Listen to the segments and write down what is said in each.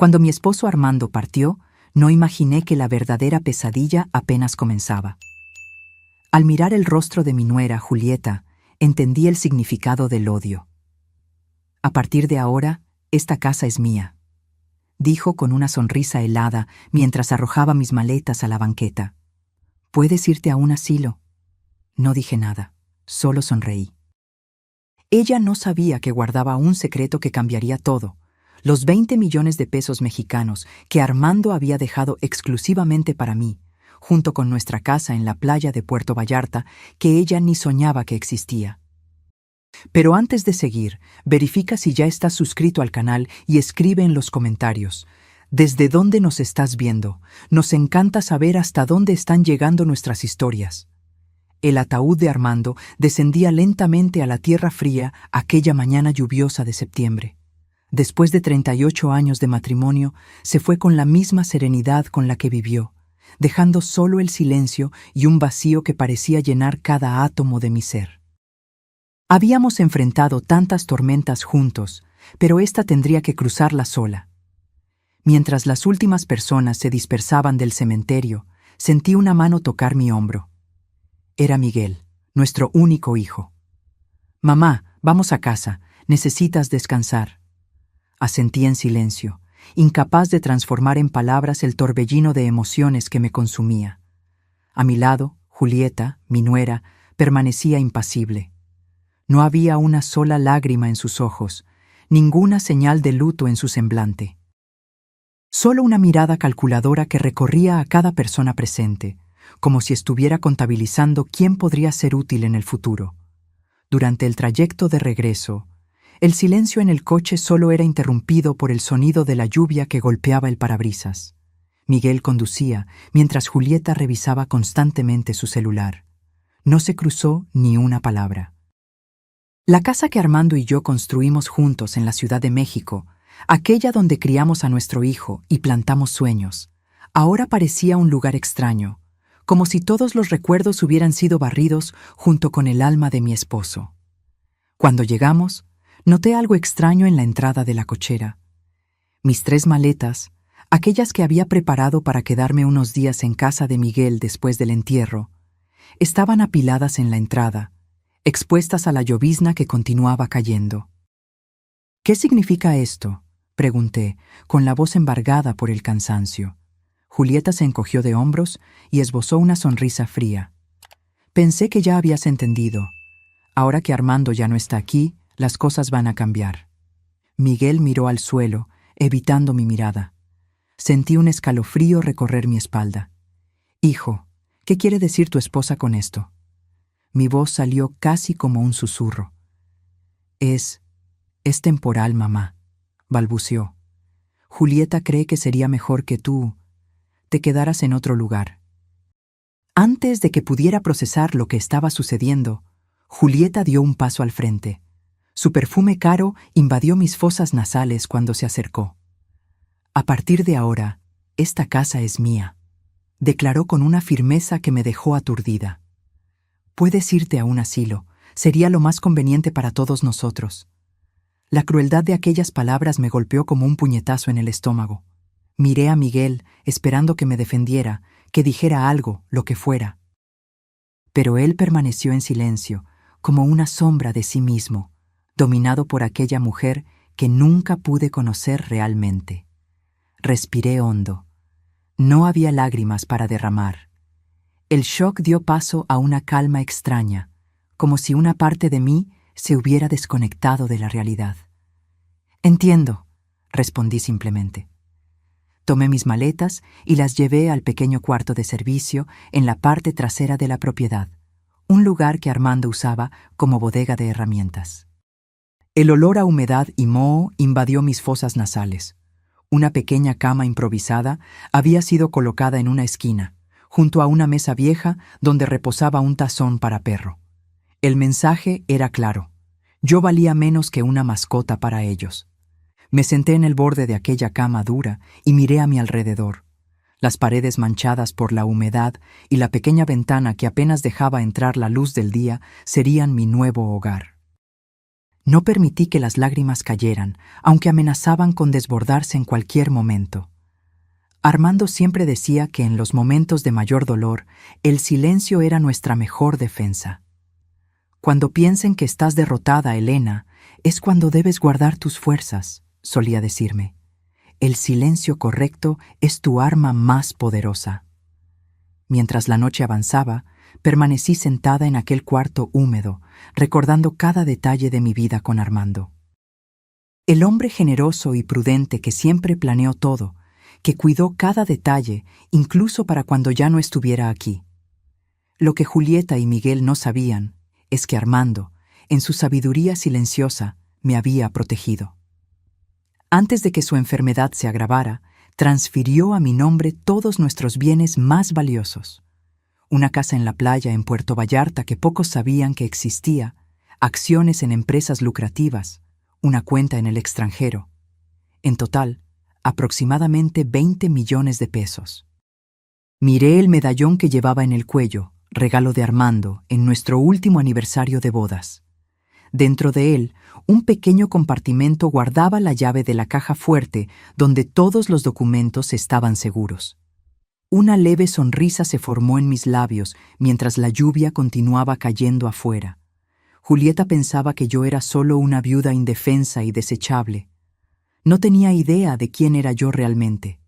Cuando mi esposo Armando partió, no imaginé que la verdadera pesadilla apenas comenzaba. Al mirar el rostro de mi nuera, Julieta, entendí el significado del odio. A partir de ahora, esta casa es mía, dijo con una sonrisa helada mientras arrojaba mis maletas a la banqueta. ¿Puedes irte a un asilo? No dije nada, solo sonreí. Ella no sabía que guardaba un secreto que cambiaría todo: los 20 millones de pesos mexicanos que Armando había dejado exclusivamente para mí, junto con nuestra casa en la playa de Puerto Vallarta, que ella ni soñaba que existía. Pero antes de seguir, verifica si ya estás suscrito al canal y escribe en los comentarios ¿desde dónde nos estás viendo? Nos encanta saber hasta dónde están llegando nuestras historias. El ataúd de Armando descendía lentamente a la tierra fría aquella mañana lluviosa de septiembre. Después de 38 años de matrimonio, se fue con la misma serenidad con la que vivió, dejando solo el silencio y un vacío que parecía llenar cada átomo de mi ser. Habíamos enfrentado tantas tormentas juntos, pero esta tendría que cruzarla sola. Mientras las últimas personas se dispersaban del cementerio, sentí una mano tocar mi hombro. Era Miguel, nuestro único hijo. «Mamá, vamos a casa, necesitas descansar». Asentí en silencio, incapaz de transformar en palabras el torbellino de emociones que me consumía. A mi lado, Julieta, mi nuera, permanecía impasible. No había una sola lágrima en sus ojos, ninguna señal de luto en su semblante. Solo una mirada calculadora que recorría a cada persona presente, como si estuviera contabilizando quién podría ser útil en el futuro. Durante el trayecto de regreso, el silencio en el coche solo era interrumpido por el sonido de la lluvia que golpeaba el parabrisas. Miguel conducía, mientras Julieta revisaba constantemente su celular. No se cruzó ni una palabra. La casa que Armando y yo construimos juntos en la Ciudad de México, aquella donde criamos a nuestro hijo y plantamos sueños, ahora parecía un lugar extraño, como si todos los recuerdos hubieran sido barridos junto con el alma de mi esposo. Cuando llegamos, noté algo extraño en la entrada de la cochera. Mis 3 maletas, aquellas que había preparado para quedarme unos días en casa de Miguel después del entierro, estaban apiladas en la entrada, expuestas a la llovizna que continuaba cayendo. «¿Qué significa esto?», pregunté, con la voz embargada por el cansancio. Julieta se encogió de hombros y esbozó una sonrisa fría. «Pensé que ya habías entendido. Ahora que Armando ya no está aquí, las cosas van a cambiar». Miguel miró al suelo, evitando mi mirada. Sentí un escalofrío recorrer mi espalda. «Hijo, ¿qué quiere decir tu esposa con esto?». Mi voz salió casi como un susurro. Es temporal, mamá», balbuceó. «Julieta cree que sería mejor que tú te quedaras en otro lugar». Antes de que pudiera procesar lo que estaba sucediendo, Julieta dio un paso al frente. Su perfume caro invadió mis fosas nasales cuando se acercó. «A partir de ahora, esta casa es mía», declaró con una firmeza que me dejó aturdida. «Puedes irte a un asilo, sería lo más conveniente para todos nosotros». La crueldad de aquellas palabras me golpeó como un puñetazo en el estómago. Miré a Miguel, esperando que me defendiera, que dijera algo, lo que fuera. Pero él permaneció en silencio, como una sombra de sí mismo, dominado por aquella mujer que nunca pude conocer realmente. Respiré hondo. No había lágrimas para derramar. El shock dio paso a una calma extraña, como si una parte de mí se hubiera desconectado de la realidad. «Entiendo», respondí simplemente. Tomé mis maletas y las llevé al pequeño cuarto de servicio en la parte trasera de la propiedad, un lugar que Armando usaba como bodega de herramientas. El olor a humedad y moho invadió mis fosas nasales. Una pequeña cama improvisada había sido colocada en una esquina, junto a una mesa vieja donde reposaba un tazón para perro. El mensaje era claro: yo valía menos que una mascota para ellos. Me senté en el borde de aquella cama dura y miré a mi alrededor. Las paredes manchadas por la humedad y la pequeña ventana que apenas dejaba entrar la luz del día serían mi nuevo hogar. No permití que las lágrimas cayeran, aunque amenazaban con desbordarse en cualquier momento. Armando siempre decía que en los momentos de mayor dolor, el silencio era nuestra mejor defensa. Cuando piensen que estás derrotada, Elena, es cuando debes guardar tus fuerzas, solía decirme. El silencio correcto es tu arma más poderosa. Mientras la noche avanzaba, permanecí sentada en aquel cuarto húmedo, recordando cada detalle de mi vida con Armando. El hombre generoso y prudente que siempre planeó todo, que cuidó cada detalle, incluso para cuando ya no estuviera aquí. Lo que Julieta y Miguel no sabían es que Armando, en su sabiduría silenciosa, me había protegido. Antes de que su enfermedad se agravara, transfirió a mi nombre todos nuestros bienes más valiosos. Una casa en la playa en Puerto Vallarta que pocos sabían que existía, acciones en empresas lucrativas, una cuenta en el extranjero. En total, aproximadamente 20 millones de pesos. Miré el medallón que llevaba en el cuello, regalo de Armando, en nuestro último aniversario de bodas. Dentro de él, un pequeño compartimento guardaba la llave de la caja fuerte donde todos los documentos estaban seguros. Una leve sonrisa se formó en mis labios mientras la lluvia continuaba cayendo afuera. Julieta pensaba que yo era solo una viuda indefensa y desechable. No tenía idea de quién era yo realmente,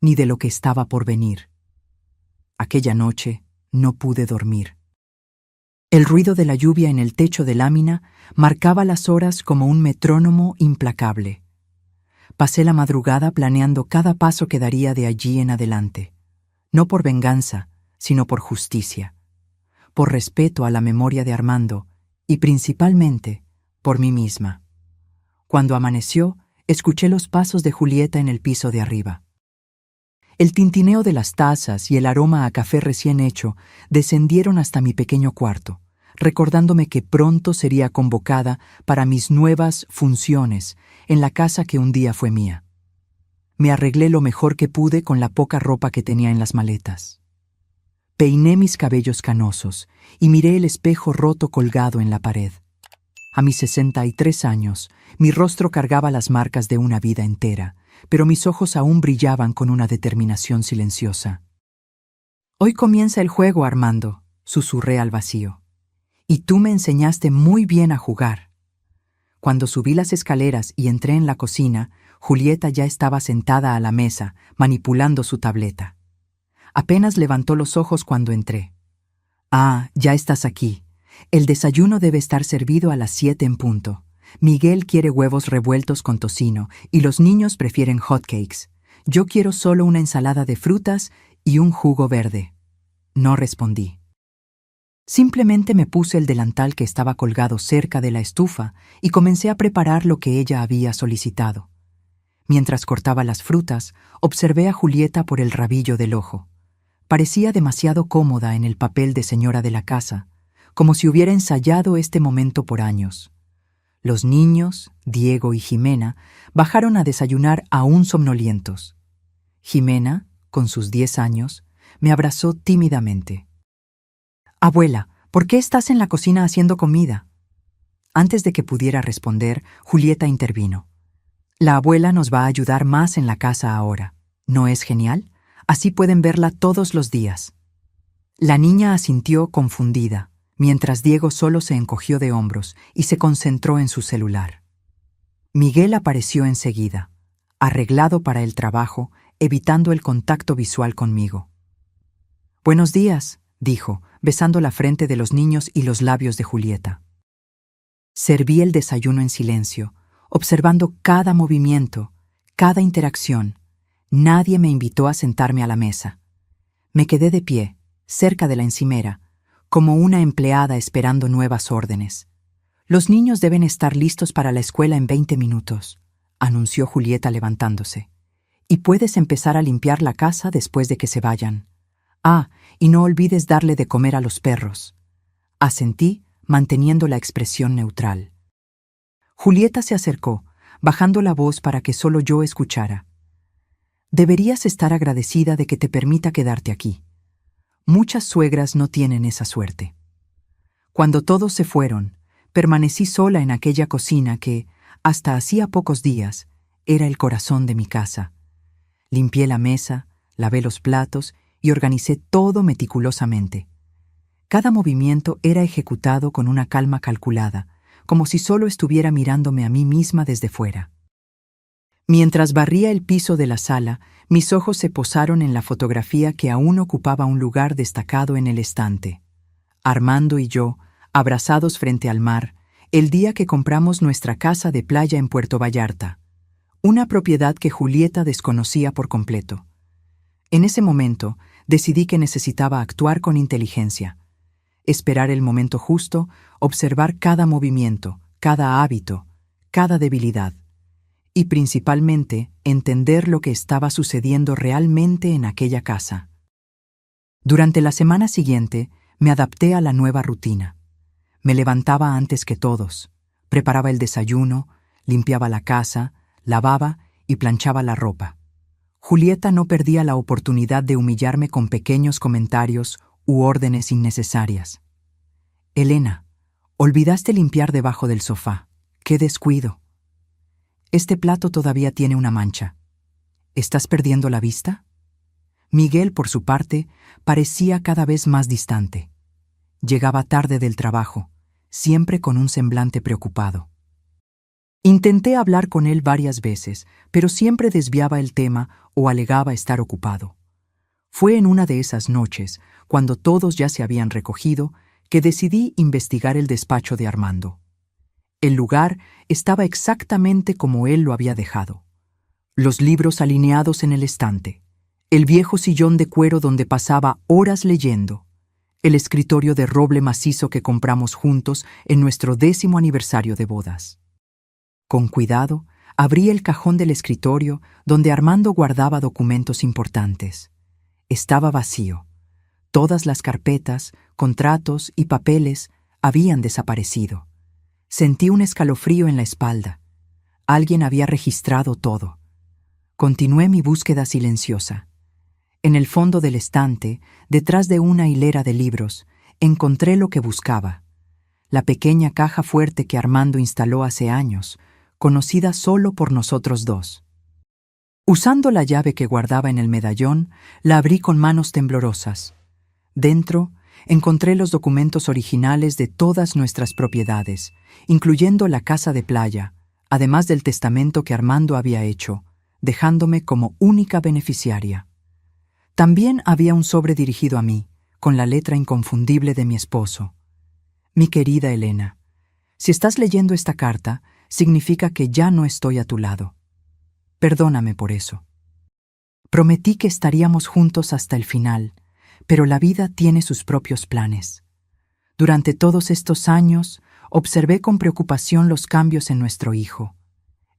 ni de lo que estaba por venir. Aquella noche no pude dormir. El ruido de la lluvia en el techo de lámina marcaba las horas como un metrónomo implacable. Pasé la madrugada planeando cada paso que daría de allí en adelante, no por venganza, sino por justicia, por respeto a la memoria de Armando y principalmente por mí misma. Cuando amaneció, escuché los pasos de Julieta en el piso de arriba. El tintineo de las tazas y el aroma a café recién hecho descendieron hasta mi pequeño cuarto, recordándome que pronto sería convocada para mis nuevas funciones en la casa que un día fue mía. Me arreglé lo mejor que pude con la poca ropa que tenía en las maletas. Peiné mis cabellos canosos y miré el espejo roto colgado en la pared. A mis 63 años, mi rostro cargaba las marcas de una vida entera, pero mis ojos aún brillaban con una determinación silenciosa. «Hoy comienza el juego, Armando», susurré al vacío. «Y tú me enseñaste muy bien a jugar». Cuando subí las escaleras y entré en la cocina, Julieta ya estaba sentada a la mesa, manipulando su tableta. Apenas levantó los ojos cuando entré. «Ah, ya estás aquí. El desayuno debe estar servido a las 7 en punto. Miguel quiere huevos revueltos con tocino y los niños prefieren hotcakes. Yo quiero solo una ensalada de frutas y un jugo verde». No respondí. Simplemente me puse el delantal que estaba colgado cerca de la estufa y comencé a preparar lo que ella había solicitado. Mientras cortaba las frutas, observé a Julieta por el rabillo del ojo. Parecía demasiado cómoda en el papel de señora de la casa, como si hubiera ensayado este momento por años. Los niños, Diego y Jimena, bajaron a desayunar aún somnolientos. Jimena, con sus 10 años, me abrazó tímidamente. «Abuela, ¿por qué estás en la cocina haciendo comida?». Antes de que pudiera responder, Julieta intervino. «La abuela nos va a ayudar más en la casa ahora. ¿No es genial? Así pueden verla todos los días». La niña asintió confundida, mientras Diego solo se encogió de hombros y se concentró en su celular. Miguel apareció enseguida, arreglado para el trabajo, evitando el contacto visual conmigo. «Buenos días», dijo, besando la frente de los niños y los labios de Julieta. Serví el desayuno en silencio, observando cada movimiento, cada interacción. Nadie me invitó a sentarme a la mesa. Me quedé de pie, cerca de la encimera, como una empleada esperando nuevas órdenes. «Los niños deben estar listos para la escuela en 20 minutos», anunció Julieta levantándose. «Y puedes empezar a limpiar la casa después de que se vayan. Ah, y no olvides darle de comer a los perros». Asentí, manteniendo la expresión neutral. Julieta se acercó, bajando la voz para que solo yo escuchara. «Deberías estar agradecida de que te permita quedarte aquí. Muchas suegras no tienen esa suerte». Cuando todos se fueron, permanecí sola en aquella cocina que, hasta hacía pocos días, era el corazón de mi casa. Limpié la mesa, lavé los platos y organicé todo meticulosamente. Cada movimiento era ejecutado con una calma calculada, como si solo estuviera mirándome a mí misma desde fuera. Mientras barría el piso de la sala, mis ojos se posaron en la fotografía que aún ocupaba un lugar destacado en el estante. Armando y yo, abrazados frente al mar, el día que compramos nuestra casa de playa en Puerto Vallarta, una propiedad que Julieta desconocía por completo. En ese momento, decidí que necesitaba actuar con inteligencia, esperar el momento justo, observar cada movimiento, cada hábito, cada debilidad, y principalmente entender lo que estaba sucediendo realmente en aquella casa. Durante la semana siguiente, me adapté a la nueva rutina. Me levantaba antes que todos, preparaba el desayuno, limpiaba la casa, lavaba y planchaba la ropa. Julieta no perdía la oportunidad de humillarme con pequeños comentarios u órdenes innecesarias. «Elena, olvidaste limpiar debajo del sofá. ¡Qué descuido! Este plato todavía tiene una mancha. ¿Estás perdiendo la vista?» Miguel, por su parte, parecía cada vez más distante. Llegaba tarde del trabajo, siempre con un semblante preocupado. Intenté hablar con él varias veces, pero siempre desviaba el tema o alegaba estar ocupado. Fue en una de esas noches, cuando todos ya se habían recogido, que decidí investigar el despacho de Armando. El lugar estaba exactamente como él lo había dejado. Los libros alineados en el estante, el viejo sillón de cuero donde pasaba horas leyendo, el escritorio de roble macizo que compramos juntos en nuestro 10º aniversario de bodas. Con cuidado, abrí el cajón del escritorio donde Armando guardaba documentos importantes. Estaba vacío. Todas las carpetas, contratos y papeles habían desaparecido. Sentí un escalofrío en la espalda. Alguien había registrado todo. Continué mi búsqueda silenciosa. En el fondo del estante, detrás de una hilera de libros, encontré lo que buscaba. La pequeña caja fuerte que Armando instaló hace años, conocida solo por nosotros dos. Usando la llave que guardaba en el medallón, la abrí con manos temblorosas. Dentro, encontré los documentos originales de todas nuestras propiedades, incluyendo la casa de playa, además del testamento que Armando había hecho, dejándome como única beneficiaria. También había un sobre dirigido a mí, con la letra inconfundible de mi esposo. Mi querida Elena, si estás leyendo esta carta, significa que ya no estoy a tu lado. Perdóname por eso. Prometí que estaríamos juntos hasta el final, pero la vida tiene sus propios planes. Durante todos estos años, observé con preocupación los cambios en nuestro hijo.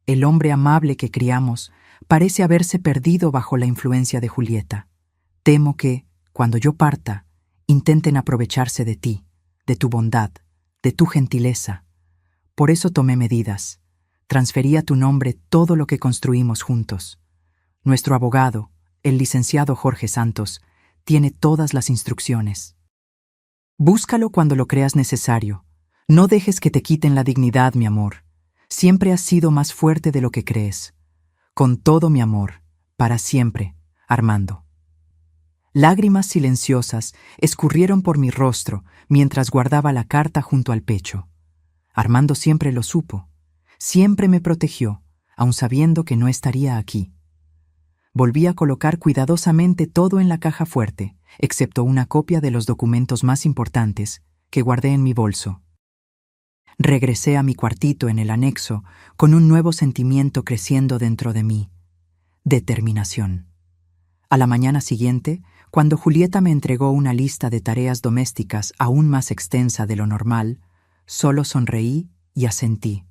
El hombre amable que criamos parece haberse perdido bajo la influencia de Julieta. Temo que, cuando yo parta, intenten aprovecharse de ti, de tu bondad, de tu gentileza. Por eso tomé medidas. Transferí a tu nombre todo lo que construimos juntos. Nuestro abogado, el licenciado Jorge Santos, tiene todas las instrucciones. Búscalo cuando lo creas necesario. No dejes que te quiten la dignidad, mi amor. Siempre has sido más fuerte de lo que crees. Con todo mi amor, para siempre, Armando. Lágrimas silenciosas escurrieron por mi rostro mientras guardaba la carta junto al pecho. Armando siempre lo supo. Siempre me protegió, aun sabiendo que no estaría aquí. Volví a colocar cuidadosamente todo en la caja fuerte, excepto una copia de los documentos más importantes que guardé en mi bolso. Regresé a mi cuartito en el anexo con un nuevo sentimiento creciendo dentro de mí: determinación. A la mañana siguiente, cuando Julieta me entregó una lista de tareas domésticas aún más extensa de lo normal, solo sonreí y asentí.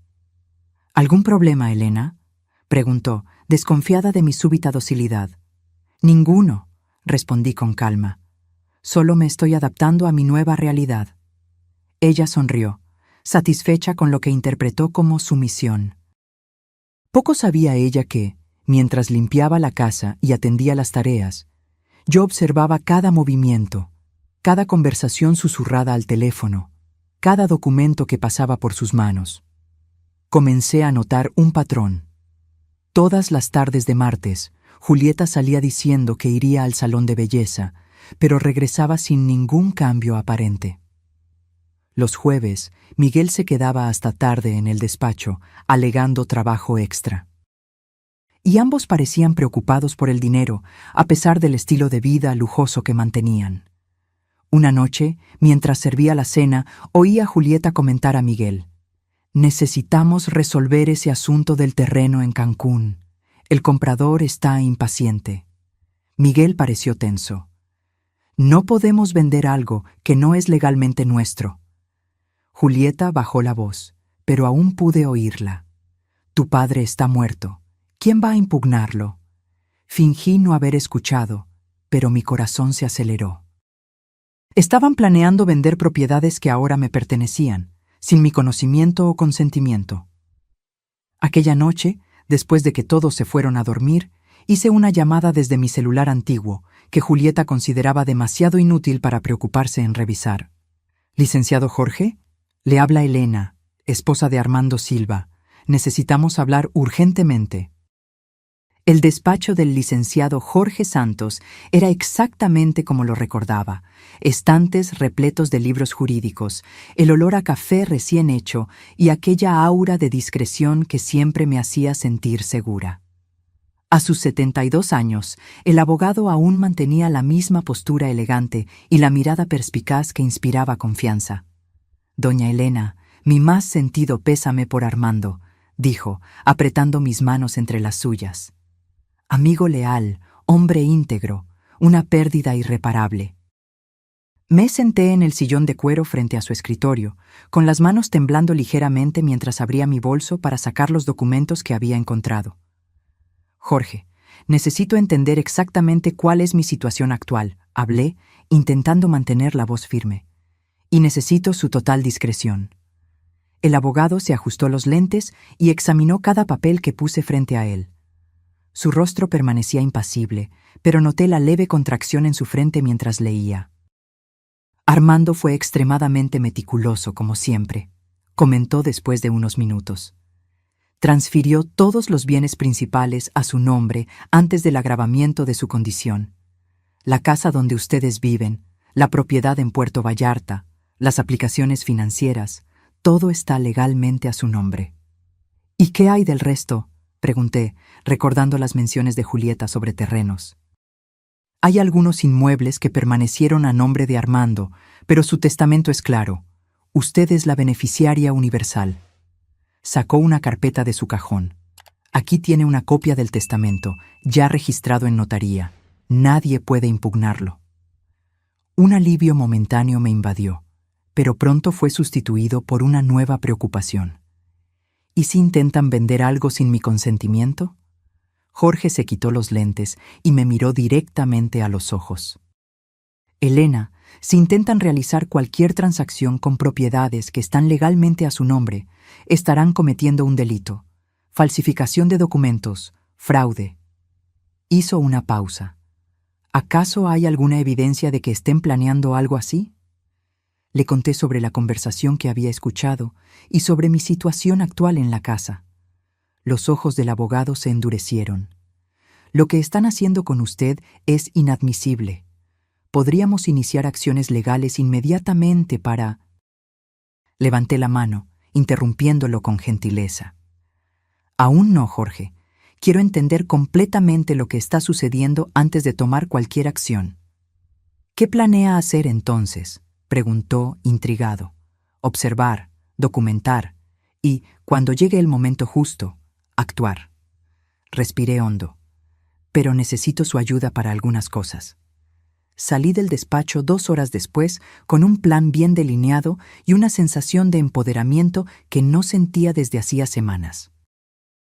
¿Algún problema, Elena?, preguntó, desconfiada de mi súbita docilidad. Ninguno, respondí con calma. Solo me estoy adaptando a mi nueva realidad. Ella sonrió, satisfecha con lo que interpretó como sumisión. Poco sabía ella que, mientras limpiaba la casa y atendía las tareas, yo observaba cada movimiento, cada conversación susurrada al teléfono, cada documento que pasaba por sus manos. Comencé a notar un patrón. Todas las tardes de martes, Julieta salía diciendo que iría al salón de belleza, pero regresaba sin ningún cambio aparente. Los jueves, Miguel se quedaba hasta tarde en el despacho, alegando trabajo extra. Y ambos parecían preocupados por el dinero, a pesar del estilo de vida lujoso que mantenían. Una noche, mientras servía la cena, oí a Julieta comentar a Miguel: «Necesitamos resolver ese asunto del terreno en Cancún. El comprador está impaciente». Miguel pareció tenso. «No podemos vender algo que no es legalmente nuestro». Julieta bajó la voz, pero aún pude oírla. «Tu padre está muerto. ¿Quién va a impugnarlo?» Fingí no haber escuchado, pero mi corazón se aceleró. Estaban planeando vender propiedades que ahora me pertenecían, sin mi conocimiento o consentimiento. Aquella noche, después de que todos se fueron a dormir, hice una llamada desde mi celular antiguo, que Julieta consideraba demasiado inútil para preocuparse en revisar. «Licenciado Jorge, le habla Elena, esposa de Armando Silva. Necesitamos hablar urgentemente». El despacho del licenciado Jorge Santos era exactamente como lo recordaba: estantes repletos de libros jurídicos, el olor a café recién hecho y aquella aura de discreción que siempre me hacía sentir segura. A sus 72 años, el abogado aún mantenía la misma postura elegante y la mirada perspicaz que inspiraba confianza. «Doña Elena, mi más sentido pésame por Armando», dijo, apretando mis manos entre las suyas. «Amigo leal, hombre íntegro, una pérdida irreparable». Me senté en el sillón de cuero frente a su escritorio, con las manos temblando ligeramente mientras abría mi bolso para sacar los documentos que había encontrado. «Jorge, necesito entender exactamente cuál es mi situación actual», hablé, intentando mantener la voz firme. «Y necesito su total discreción». El abogado se ajustó los lentes y examinó cada papel que puse frente a él. Su rostro permanecía impasible, pero noté la leve contracción en su frente mientras leía. «Armando fue extremadamente meticuloso, como siempre», comentó después de unos minutos. «Transfirió todos los bienes principales a su nombre antes del agravamiento de su condición. La casa donde ustedes viven, la propiedad en Puerto Vallarta, las aplicaciones financieras, todo está legalmente a su nombre». «¿Y qué hay del resto?», pregunté, recordando las menciones de Julieta sobre terrenos. «Hay algunos inmuebles que permanecieron a nombre de Armando, pero su testamento es claro. Usted es la beneficiaria universal». Sacó una carpeta de su cajón. «Aquí tiene una copia del testamento, ya registrado en notaría. Nadie puede impugnarlo». Un alivio momentáneo me invadió, pero pronto fue sustituido por una nueva preocupación. ¿Y si intentan vender algo sin mi consentimiento? Jorge se quitó los lentes y me miró directamente a los ojos. «Elena, si intentan realizar cualquier transacción con propiedades que están legalmente a su nombre, estarán cometiendo un delito: falsificación de documentos, fraude». Hizo una pausa. «¿Acaso hay alguna evidencia de que estén planeando algo así?». Le conté sobre la conversación que había escuchado y sobre mi situación actual en la casa. Los ojos del abogado se endurecieron. «Lo que están haciendo con usted es inadmisible. Podríamos iniciar acciones legales inmediatamente para…». Levanté la mano, interrumpiéndolo con gentileza. «Aún no, Jorge. Quiero entender completamente lo que está sucediendo antes de tomar cualquier acción». «¿Qué planea hacer entonces?», preguntó, intrigado. «Observar, documentar y, cuando llegue el momento justo, actuar». Respiré hondo. «Pero necesito su ayuda para algunas cosas». Salí del despacho 2 horas después con un plan bien delineado y una sensación de empoderamiento que no sentía desde hacía semanas.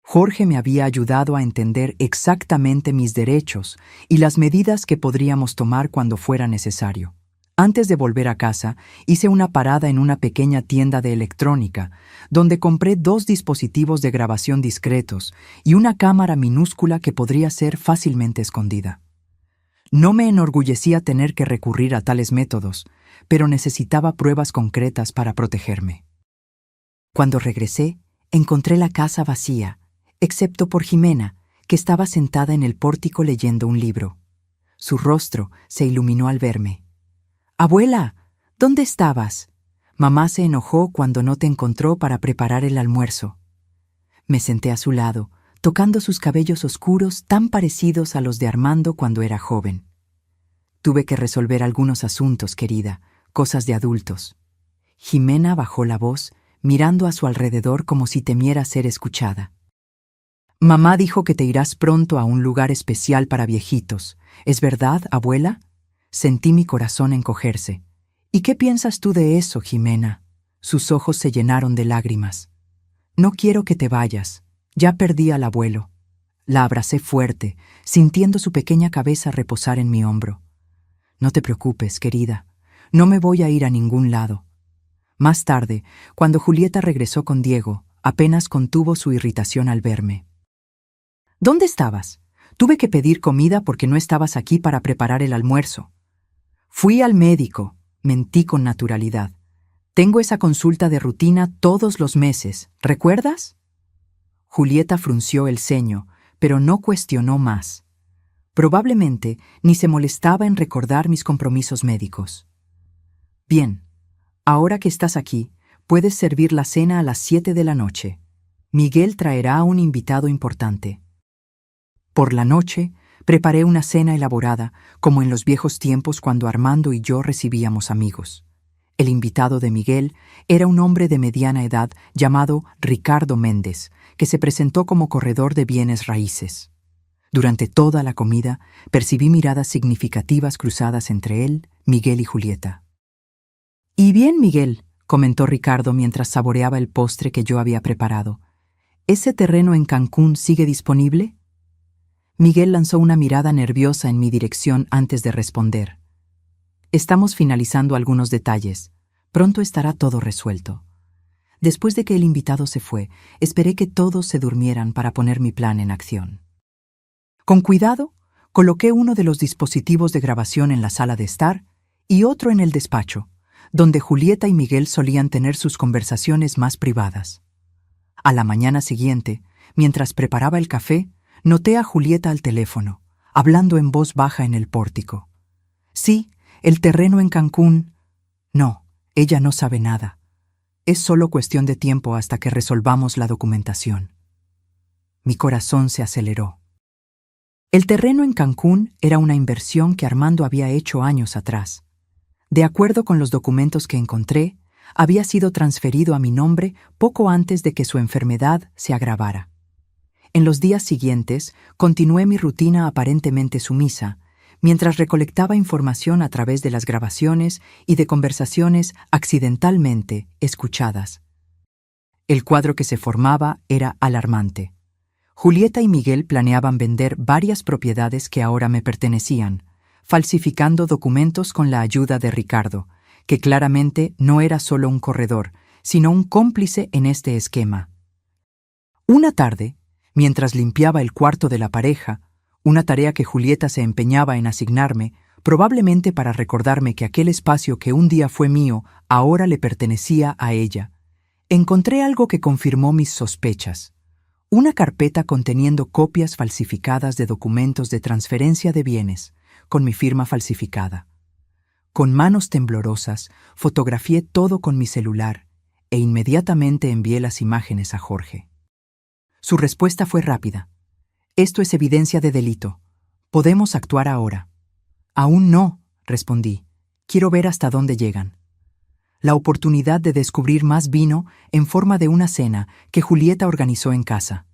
Jorge me había ayudado a entender exactamente mis derechos y las medidas que podríamos tomar cuando fuera necesario. Antes de volver a casa, hice una parada en una pequeña tienda de electrónica, donde compré 2 dispositivos de grabación discretos y una cámara minúscula que podría ser fácilmente escondida. No me enorgullecía tener que recurrir a tales métodos, pero necesitaba pruebas concretas para protegerme. Cuando regresé, encontré la casa vacía, excepto por Jimena, que estaba sentada en el pórtico leyendo un libro. Su rostro se iluminó al verme. «Abuela, ¿dónde estabas? Mamá se enojó cuando no te encontró para preparar el almuerzo». Me senté a su lado, tocando sus cabellos oscuros tan parecidos a los de Armando cuando era joven. «Tuve que resolver algunos asuntos, querida, cosas de adultos». Jimena bajó la voz, mirando a su alrededor como si temiera ser escuchada. «Mamá dijo que te irás pronto a un lugar especial para viejitos. ¿Es verdad, abuela?» Sentí mi corazón encogerse. «¿Y qué piensas tú de eso, Jimena?» Sus ojos se llenaron de lágrimas. «No quiero que te vayas. Ya perdí al abuelo». La abracé fuerte, sintiendo su pequeña cabeza reposar en mi hombro. «No te preocupes, querida. No me voy a ir a ningún lado». Más tarde, cuando Julieta regresó con Diego, apenas contuvo su irritación al verme. «¿Dónde estabas? Tuve que pedir comida porque no estabas aquí para preparar el almuerzo». «Fui al médico», mentí con naturalidad. «Tengo esa consulta de rutina todos los meses, ¿recuerdas?» Julieta frunció el ceño, pero no cuestionó más. Probablemente ni se molestaba en recordar mis compromisos médicos. «Bien, ahora que estás aquí, puedes servir la cena a las 7 de la noche. Miguel traerá a un invitado importante». Por la noche, preparé una cena elaborada, como en los viejos tiempos cuando Armando y yo recibíamos amigos. El invitado de Miguel era un hombre de mediana edad llamado Ricardo Méndez, que se presentó como corredor de bienes raíces. Durante toda la comida, percibí miradas significativas cruzadas entre él, Miguel y Julieta. «Y bien, Miguel», comentó Ricardo mientras saboreaba el postre que yo había preparado. «¿Ese terreno en Cancún sigue disponible?» Miguel lanzó una mirada nerviosa en mi dirección antes de responder. «Estamos finalizando algunos detalles. Pronto estará todo resuelto». Después de que el invitado se fue, esperé que todos se durmieran para poner mi plan en acción. Con cuidado, coloqué uno de los dispositivos de grabación en la sala de estar y otro en el despacho, donde Julieta y Miguel solían tener sus conversaciones más privadas. A la mañana siguiente, mientras preparaba el café, noté a Julieta al teléfono, hablando en voz baja en el pórtico. «Sí, el terreno en Cancún». No, ella no sabe nada. Es solo cuestión de tiempo hasta que resolvamos la documentación. Mi corazón se aceleró. El terreno en Cancún era una inversión que Armando había hecho años atrás. De acuerdo con los documentos que encontré, había sido transferido a mi nombre poco antes de que su enfermedad se agravara. En los días siguientes, continué mi rutina aparentemente sumisa, mientras recolectaba información a través de las grabaciones y de conversaciones accidentalmente escuchadas. El cuadro que se formaba era alarmante. Julieta y Miguel planeaban vender varias propiedades que ahora me pertenecían, falsificando documentos con la ayuda de Ricardo, que claramente no era solo un corredor, sino un cómplice en este esquema. Una tarde, mientras limpiaba el cuarto de la pareja, una tarea que Julieta se empeñaba en asignarme, probablemente para recordarme que aquel espacio que un día fue mío ahora le pertenecía a ella, encontré algo que confirmó mis sospechas. Una carpeta conteniendo copias falsificadas de documentos de transferencia de bienes, con mi firma falsificada. Con manos temblorosas, fotografié todo con mi celular e inmediatamente envié las imágenes a Jorge. Su respuesta fue rápida. «Esto es evidencia de delito. Podemos actuar ahora». «Aún no», respondí. «Quiero ver hasta dónde llegan». La oportunidad de descubrir más vino en forma de una cena que Julieta organizó en casa.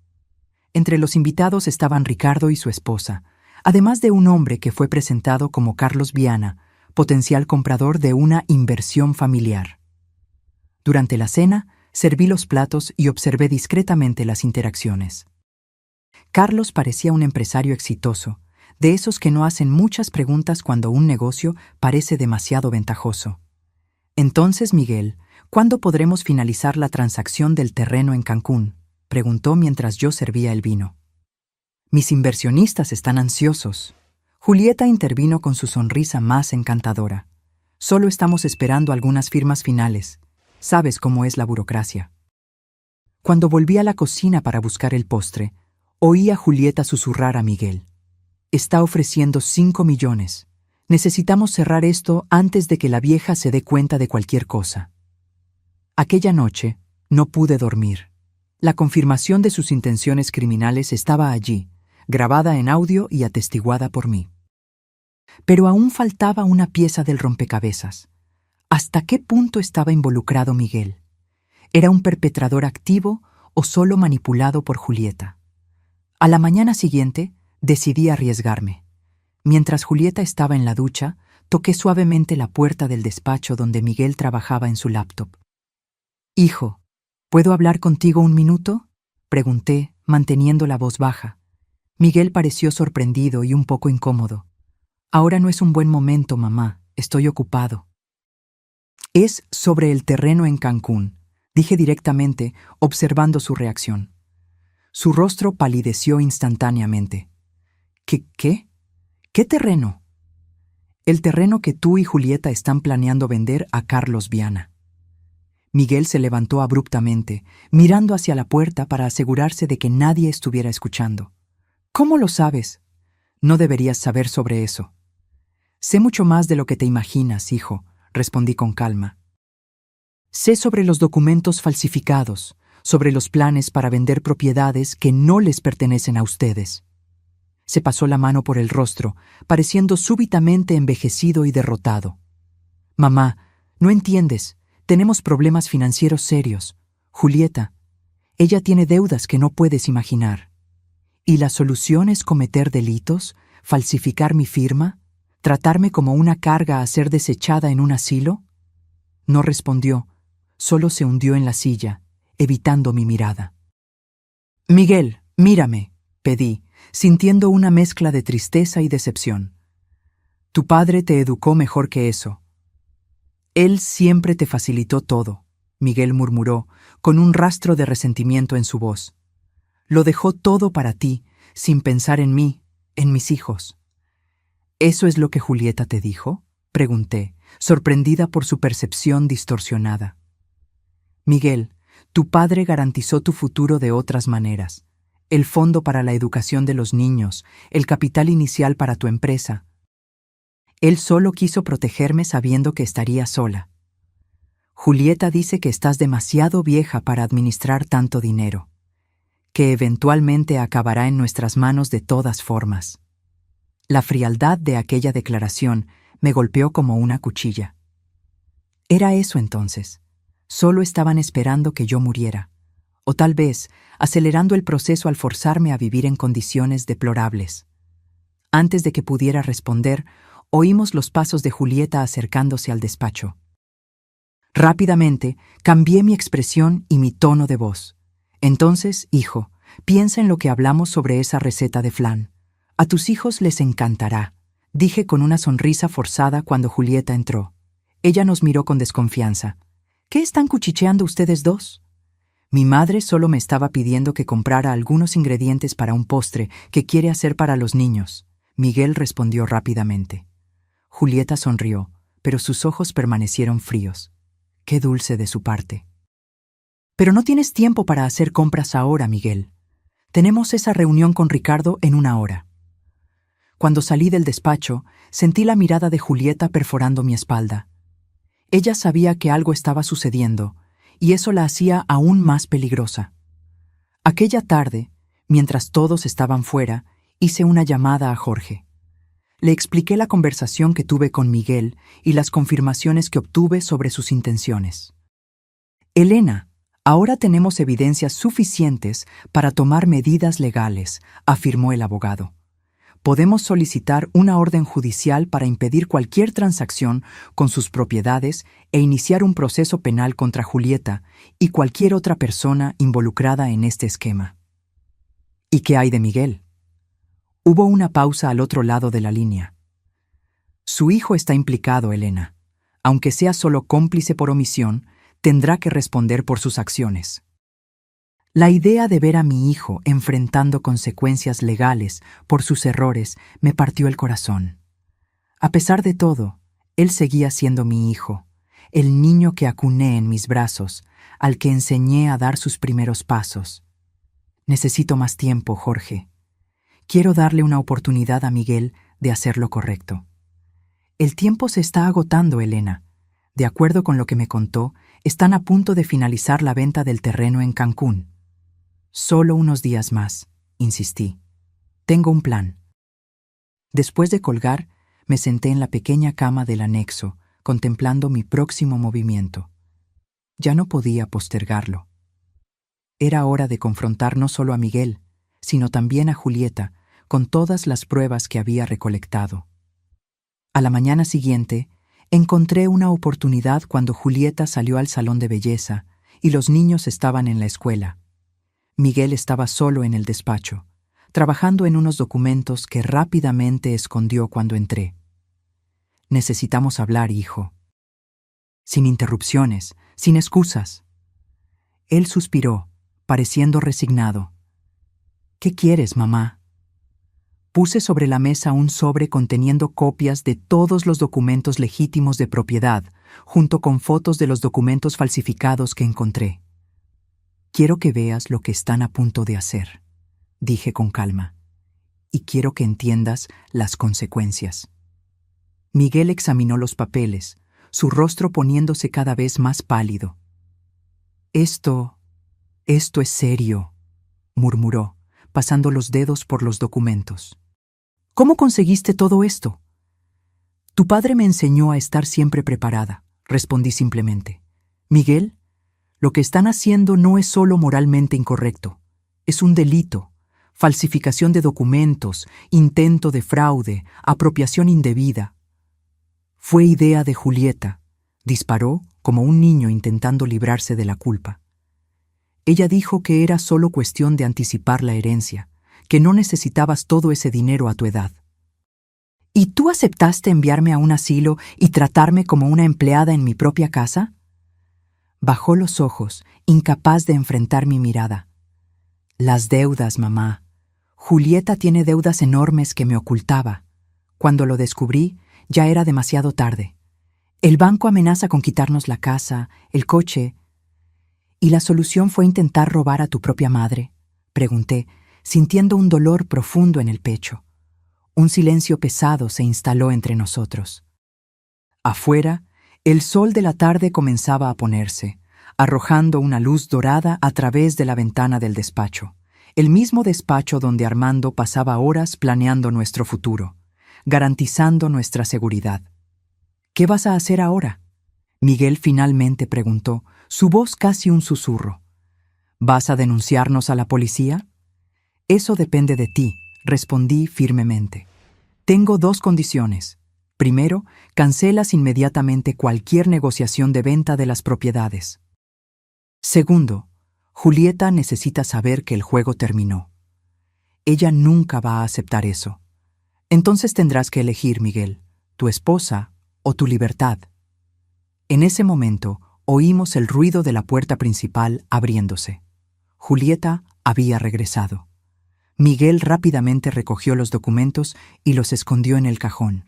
Entre los invitados estaban Ricardo y su esposa, además de un hombre que fue presentado como Carlos Viana, potencial comprador de una inversión familiar. Durante la cena, serví los platos y observé discretamente las interacciones. Carlos parecía un empresario exitoso, de esos que no hacen muchas preguntas cuando un negocio parece demasiado ventajoso. «Entonces, Miguel, ¿cuándo podremos finalizar la transacción del terreno en Cancún?», preguntó mientras yo servía el vino. «Mis inversionistas están ansiosos». Julieta intervino con su sonrisa más encantadora. Solo estamos esperando algunas firmas finales. Sabes cómo es la burocracia. Cuando volví a la cocina para buscar el postre, oí a Julieta susurrar a Miguel. Está ofreciendo 5 millones. Necesitamos cerrar esto antes de que la vieja se dé cuenta de cualquier cosa. Aquella noche no pude dormir. La confirmación de sus intenciones criminales estaba allí, grabada en audio y atestiguada por mí. Pero aún faltaba una pieza del rompecabezas. ¿Hasta qué punto estaba involucrado Miguel? ¿Era un perpetrador activo o solo manipulado por Julieta? A la mañana siguiente, decidí arriesgarme. Mientras Julieta estaba en la ducha, toqué suavemente la puerta del despacho donde Miguel trabajaba en su laptop. «Hijo, ¿puedo hablar contigo un minuto?», pregunté, manteniendo la voz baja. Miguel pareció sorprendido y un poco incómodo. «Ahora no es un buen momento, mamá. Estoy ocupado». «Es sobre el terreno en Cancún», dije directamente, observando su reacción. Su rostro palideció instantáneamente. ¿Qué? ¿Qué terreno? El terreno que tú y Julieta están planeando vender a Carlos Viana. Miguel se levantó abruptamente, mirando hacia la puerta para asegurarse de que nadie estuviera escuchando. «¿Cómo lo sabes? No deberías saber sobre eso». «Sé mucho más de lo que te imaginas, hijo», respondí con calma. «Sé sobre los documentos falsificados, sobre los planes para vender propiedades que no les pertenecen a ustedes». Se pasó la mano por el rostro, pareciendo súbitamente envejecido y derrotado. «Mamá, no entiendes. Tenemos problemas financieros serios. Julieta, ella tiene deudas que no puedes imaginar. ¿Y la solución es cometer delitos, falsificar mi firma, tratarme como una carga a ser desechada en un asilo?» No respondió, solo se hundió en la silla, evitando mi mirada. «Miguel, mírame», pedí, sintiendo una mezcla de tristeza y decepción. «Tu padre te educó mejor que eso. Él siempre te facilitó todo», Miguel murmuró, con un rastro de resentimiento en su voz. «Lo dejó todo para ti, sin pensar en mí, en mis hijos». «¿Eso es lo que Julieta te dijo?», pregunté, sorprendida por su percepción distorsionada. «Miguel, tu padre garantizó tu futuro de otras maneras. El fondo para la educación de los niños, el capital inicial para tu empresa. Él solo quiso protegerme sabiendo que estaría sola. Julieta dice que estás demasiado vieja para administrar tanto dinero, que eventualmente acabará en nuestras manos de todas formas». La frialdad de aquella declaración me golpeó como una cuchilla. Era eso entonces. Solo estaban esperando que yo muriera, o tal vez acelerando el proceso al forzarme a vivir en condiciones deplorables. Antes de que pudiera responder, oímos los pasos de Julieta acercándose al despacho. Rápidamente cambié mi expresión y mi tono de voz. «Entonces, hijo, piensa en lo que hablamos sobre esa receta de flan. A tus hijos les encantará», dije con una sonrisa forzada cuando Julieta entró. Ella nos miró con desconfianza. «¿Qué están cuchicheando ustedes dos?» «Mi madre solo me estaba pidiendo que comprara algunos ingredientes para un postre que quiere hacer para los niños», Miguel respondió rápidamente. Julieta sonrió, pero sus ojos permanecieron fríos. Qué dulce de su parte. «Pero no tienes tiempo para hacer compras ahora, Miguel. Tenemos esa reunión con Ricardo en 1 hora». Cuando salí del despacho, sentí la mirada de Julieta perforando mi espalda. Ella sabía que algo estaba sucediendo, y eso la hacía aún más peligrosa. Aquella tarde, mientras todos estaban fuera, hice una llamada a Jorge. Le expliqué la conversación que tuve con Miguel y las confirmaciones que obtuve sobre sus intenciones. «Elena, ahora tenemos evidencias suficientes para tomar medidas legales», afirmó el abogado. «Podemos solicitar una orden judicial para impedir cualquier transacción con sus propiedades e iniciar un proceso penal contra Julieta y cualquier otra persona involucrada en este esquema». «¿Y qué hay de Miguel?». Hubo una pausa al otro lado de la línea. «Su hijo está implicado, Elena. Aunque sea solo cómplice por omisión, tendrá que responder por sus acciones». La idea de ver a mi hijo enfrentando consecuencias legales por sus errores me partió el corazón. A pesar de todo, Él seguía siendo mi hijo, el niño que acuné en mis brazos, al que enseñé a dar sus primeros pasos. Necesito más tiempo, Jorge. Quiero darle una oportunidad a Miguel de hacer lo correcto. El tiempo se está agotando, Elena. De acuerdo con lo que me contó, están a punto de finalizar la venta del terreno en Cancún. Solo unos días más, insistí. Tengo un plan. Después de colgar, me senté en la pequeña cama del anexo, contemplando mi próximo movimiento. Ya no podía postergarlo. Era hora de confrontar no solo a Miguel, sino también a Julieta, con todas las pruebas que había recolectado. A la mañana siguiente, encontré una oportunidad cuando Julieta salió al salón de belleza y los niños estaban en la escuela. Miguel estaba solo en el despacho, trabajando en unos documentos que rápidamente escondió cuando entré. Necesitamos hablar, hijo. Sin interrupciones, sin excusas. Él suspiró, pareciendo resignado. ¿Qué quieres, mamá? Puse sobre la mesa un sobre conteniendo copias de todos los documentos legítimos de propiedad, junto con fotos de los documentos falsificados que encontré. Quiero que veas lo que están a punto de hacer, dije con calma, y quiero que entiendas las consecuencias. Miguel examinó los papeles, su rostro poniéndose cada vez más pálido. Esto es serio, murmuró, pasando los dedos por los documentos. ¿Cómo conseguiste todo esto? Tu padre me enseñó a estar siempre preparada, respondí simplemente. Miguel, lo que están haciendo no es solo moralmente incorrecto, es un delito, falsificación de documentos, intento de fraude, apropiación indebida. Fue idea de Julieta, disparó como un niño intentando librarse de la culpa. Ella dijo que era solo cuestión de anticipar la herencia, que no necesitabas todo ese dinero a tu edad. ¿Y tú aceptaste enviarme a un asilo y tratarme como una empleada en mi propia casa? Bajó los ojos, incapaz de enfrentar mi mirada. Las deudas, mamá. Julieta tiene deudas enormes que me ocultaba. Cuando lo descubrí, ya era demasiado tarde. El banco amenaza con quitarnos la casa, el coche. ¿Y la solución fue intentar robar a tu propia madre?, pregunté, sintiendo un dolor profundo en el pecho. Un silencio pesado se instaló entre nosotros. Afuera, el sol de la tarde comenzaba a ponerse, arrojando una luz dorada a través de la ventana del despacho, el mismo despacho donde Armando pasaba horas planeando nuestro futuro, garantizando nuestra seguridad. ¿Qué vas a hacer ahora?, Miguel finalmente preguntó, su voz casi un susurro. ¿Vas a denunciarnos a la policía? Eso depende de ti, respondí firmemente. Tengo dos condiciones. Primero, cancelas inmediatamente cualquier negociación de venta de las propiedades. Segundo, Julieta necesita saber que el juego terminó. Ella nunca va a aceptar eso. Entonces tendrás que elegir, Miguel, tu esposa o tu libertad. En ese momento, oímos el ruido de la puerta principal abriéndose. Julieta había regresado. Miguel rápidamente recogió los documentos y los escondió en el cajón.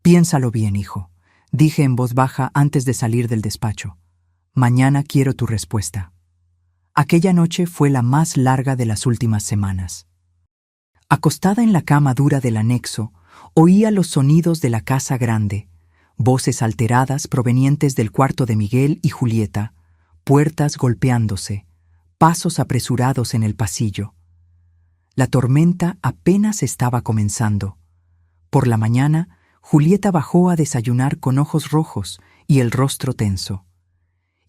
Piénsalo bien, hijo, dije en voz baja antes de salir del despacho. Mañana quiero tu respuesta. Aquella noche fue la más larga de las últimas semanas. Acostada en la cama dura del anexo, oía los sonidos de la casa grande, voces alteradas provenientes del cuarto de Miguel y Julieta, puertas golpeándose, pasos apresurados en el pasillo. La tormenta apenas estaba comenzando. Por la mañana, Julieta bajó a desayunar con ojos rojos y el rostro tenso.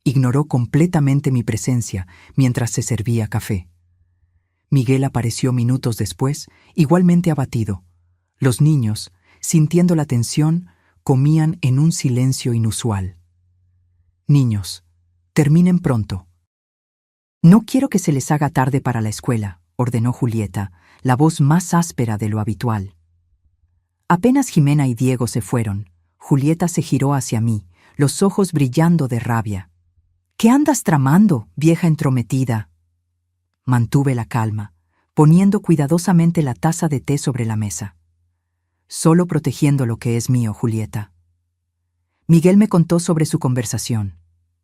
Ignoró completamente mi presencia mientras se servía café. Miguel apareció minutos después, igualmente abatido. Los niños, sintiendo la tensión, comían en un silencio inusual. Niños, terminen pronto. No quiero que se les haga tarde para la escuela, ordenó Julieta, la voz más áspera de lo habitual. Apenas Jimena y Diego se fueron, Julieta se giró hacia mí, los ojos brillando de rabia. ¿Qué andas tramando, vieja entrometida? Mantuve la calma, poniendo cuidadosamente la taza de té sobre la mesa. Solo protegiendo lo que es mío, Julieta. Miguel me contó sobre su conversación.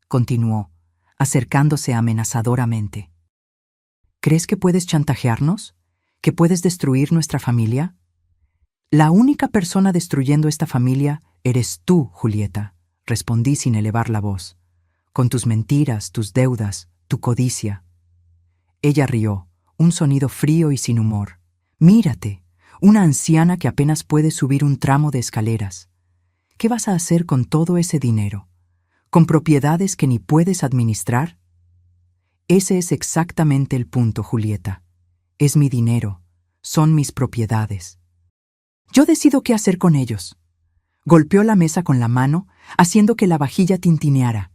Continuó, acercándose amenazadoramente. ¿Crees que puedes chantajearnos? ¿Que puedes destruir nuestra familia? La única persona destruyendo esta familia eres tú, Julieta, respondí sin elevar la voz, con tus mentiras, tus deudas, tu codicia. Ella rió, un sonido frío y sin humor. Mírate, una anciana que apenas puede subir un tramo de escaleras. ¿Qué vas a hacer con todo ese dinero? ¿Con propiedades que ni puedes administrar? Ese es exactamente el punto, Julieta. Es mi dinero, son mis propiedades. Yo decido qué hacer con ellos. Golpeó la mesa con la mano, haciendo que la vajilla tintineara.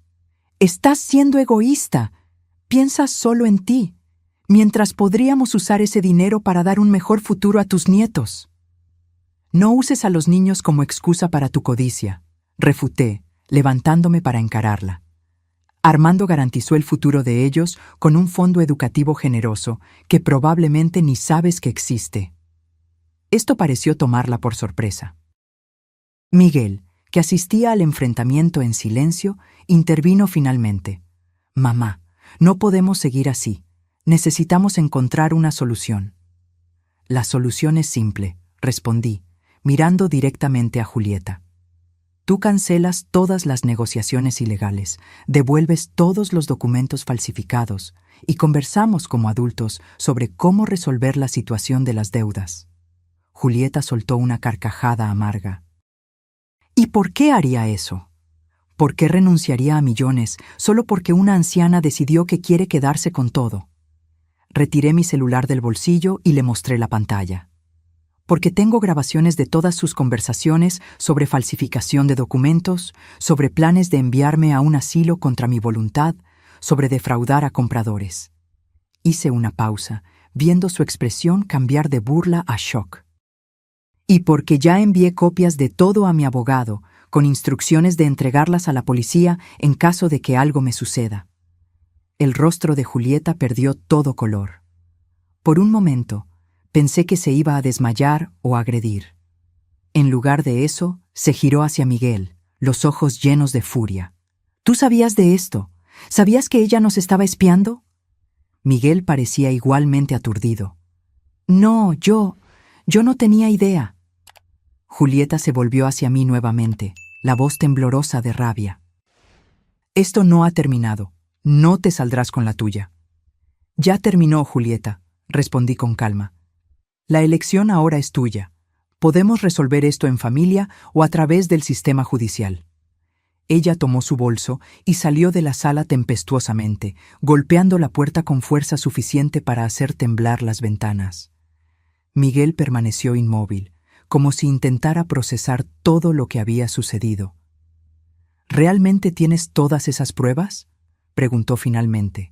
Estás siendo egoísta. Piensas solo en ti, mientras podríamos usar ese dinero para dar un mejor futuro a tus nietos. No uses a los niños como excusa para tu codicia, refuté, levantándome para encararla. Armando garantizó el futuro de ellos con un fondo educativo generoso que probablemente ni sabes que existe. Esto pareció tomarla por sorpresa. Miguel, que asistía al enfrentamiento en silencio, intervino finalmente. Mamá, no podemos seguir así. Necesitamos encontrar una solución. La solución es simple, respondí, mirando directamente a Julieta. Tú cancelas todas las negociaciones ilegales, devuelves todos los documentos falsificados y conversamos como adultos sobre cómo resolver la situación de las deudas. Julieta soltó una carcajada amarga. ¿Y por qué haría eso? ¿Por qué renunciaría a millones solo porque una anciana decidió que quiere quedarse con todo? Retiré mi celular del bolsillo y le mostré la pantalla. Porque tengo grabaciones de todas sus conversaciones sobre falsificación de documentos, sobre planes de enviarme a un asilo contra mi voluntad, sobre defraudar a compradores. Hice una pausa, viendo su expresión cambiar de burla a shock. Y porque ya envié copias de todo a mi abogado, con instrucciones de entregarlas a la policía en caso de que algo me suceda. El rostro de Julieta perdió todo color. Por un momento, pensé que se iba a desmayar o agredir. En lugar de eso, se giró hacia Miguel, los ojos llenos de furia. ¿Tú sabías de esto? ¿Sabías que ella nos estaba espiando? Miguel parecía igualmente aturdido. No, yo no tenía idea. Julieta se volvió hacia mí nuevamente, la voz temblorosa de rabia. Esto no ha terminado. No te saldrás con la tuya. Ya terminó, Julieta, respondí con calma. La elección ahora es tuya. Podemos resolver esto en familia o a través del sistema judicial. Ella tomó su bolso y salió de la sala tempestuosamente, golpeando la puerta con fuerza suficiente para hacer temblar las ventanas. Miguel permaneció inmóvil, como si intentara procesar todo lo que había sucedido. ¿Realmente tienes todas esas pruebas?, preguntó finalmente.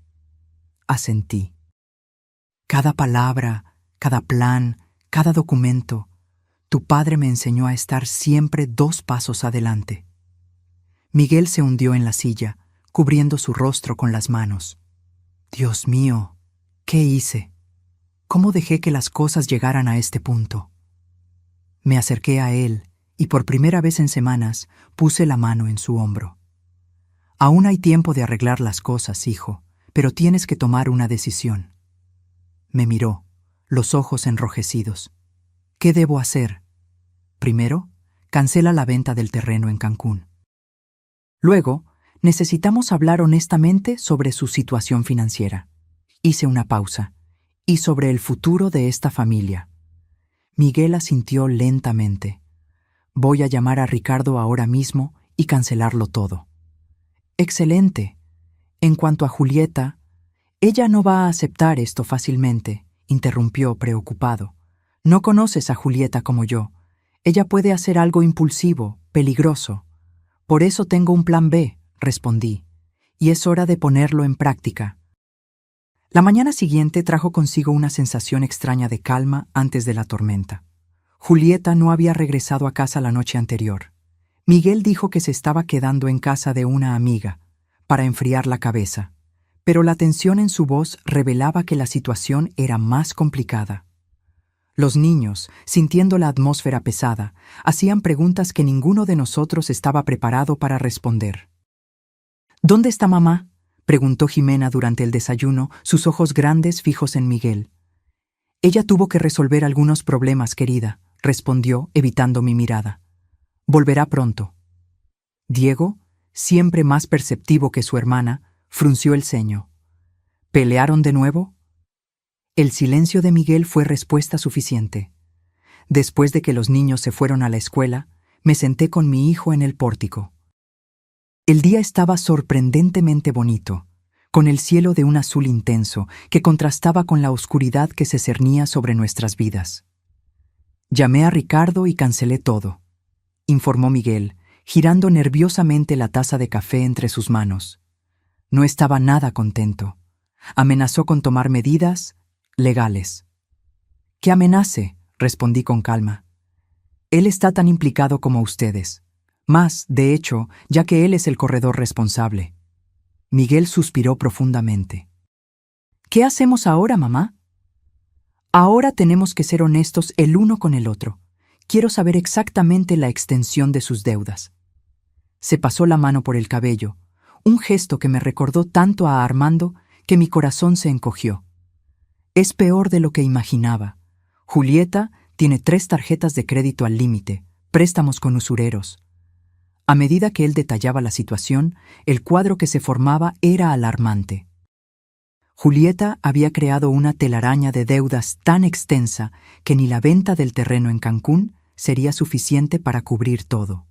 Asentí. Cada palabra, cada plan, cada documento, tu padre me enseñó a estar siempre 2 pasos adelante. Miguel se hundió en la silla, cubriendo su rostro con las manos. Dios mío, ¿qué hice? ¿Cómo dejé que las cosas llegaran a este punto? Me acerqué a él y por primera vez en semanas puse la mano en su hombro. Aún hay tiempo de arreglar las cosas, hijo, pero tienes que tomar una decisión. Me miró, los ojos enrojecidos. ¿Qué debo hacer? Primero, cancela la venta del terreno en Cancún. Luego, necesitamos hablar honestamente sobre su situación financiera. Hice una pausa. Y sobre el futuro de esta familia. Miguel asintió lentamente. Voy a llamar a Ricardo ahora mismo y cancelarlo todo. Excelente. En cuanto a Julieta, ella no va a aceptar esto fácilmente, interrumpió preocupado. No conoces a Julieta como yo. Ella puede hacer algo impulsivo, peligroso. Por eso tengo un plan B, respondí, y es hora de ponerlo en práctica. La mañana siguiente trajo consigo una sensación extraña de calma antes de la tormenta. Julieta no había regresado a casa la noche anterior. Miguel dijo que se estaba quedando en casa de una amiga, para enfriar la cabeza, pero la tensión en su voz revelaba que la situación era más complicada. Los niños, sintiendo la atmósfera pesada, hacían preguntas que ninguno de nosotros estaba preparado para responder. ¿Dónde está mamá?, preguntó Jimena durante el desayuno, sus ojos grandes fijos en Miguel. Ella tuvo que resolver algunos problemas, querida, respondió, evitando mi mirada. Volverá pronto. Diego, siempre más perceptivo que su hermana, frunció el ceño. ¿Pelearon de nuevo? El silencio de Miguel fue respuesta suficiente. Después de que los niños se fueron a la escuela, me senté con mi hijo en el pórtico. El día estaba sorprendentemente bonito, con el cielo de un azul intenso que contrastaba con la oscuridad que se cernía sobre nuestras vidas. Llamé a Ricardo y cancelé todo, informó Miguel, girando nerviosamente la taza de café entre sus manos. No estaba nada contento. Amenazó con tomar medidas legales. «¿Qué amenace?», respondí con calma. «Él está tan implicado como ustedes. Más, de hecho, ya que él es el corredor responsable». Miguel suspiró profundamente. «¿Qué hacemos ahora, mamá?». «Ahora tenemos que ser honestos el uno con el otro. Quiero saber exactamente la extensión de sus deudas». Se pasó la mano por el cabello, un gesto que me recordó tanto a Armando que mi corazón se encogió. Es peor de lo que imaginaba. Julieta tiene 3 tarjetas de crédito al límite, préstamos con usureros. A medida que él detallaba la situación, el cuadro que se formaba era alarmante. Julieta había creado una telaraña de deudas tan extensa que ni la venta del terreno en Cancún sería suficiente para cubrir todo.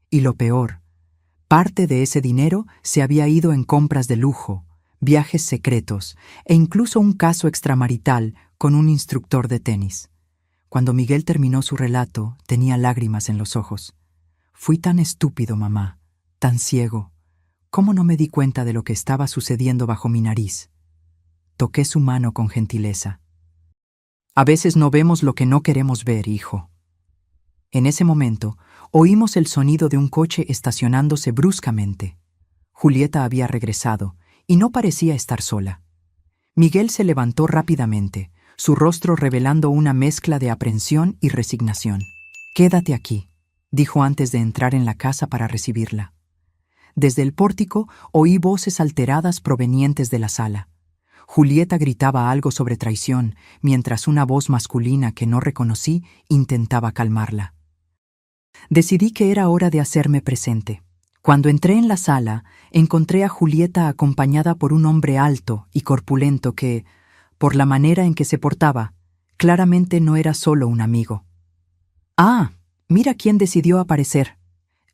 Y lo peor, parte de ese dinero se había ido en compras de lujo, viajes secretos e incluso un caso extramarital con un instructor de tenis. Cuando Miguel terminó su relato, tenía lágrimas en los ojos. «Fui tan estúpido, mamá, tan ciego. ¿Cómo no me di cuenta de lo que estaba sucediendo bajo mi nariz?». Toqué su mano con gentileza. «A veces no vemos lo que no queremos ver, hijo». En ese momento, oímos el sonido de un coche estacionándose bruscamente. Julieta había regresado y no parecía estar sola. Miguel se levantó rápidamente, su rostro revelando una mezcla de aprensión y resignación. «Quédate aquí», dijo antes de entrar en la casa para recibirla. Desde el pórtico oí voces alteradas provenientes de la sala. Julieta gritaba algo sobre traición, mientras una voz masculina que no reconocí intentaba calmarla. Decidí que era hora de hacerme presente. Cuando entré en la sala, encontré a Julieta acompañada por un hombre alto y corpulento que, por la manera en que se portaba, claramente no era solo un amigo. «Ah, mira quién decidió aparecer»,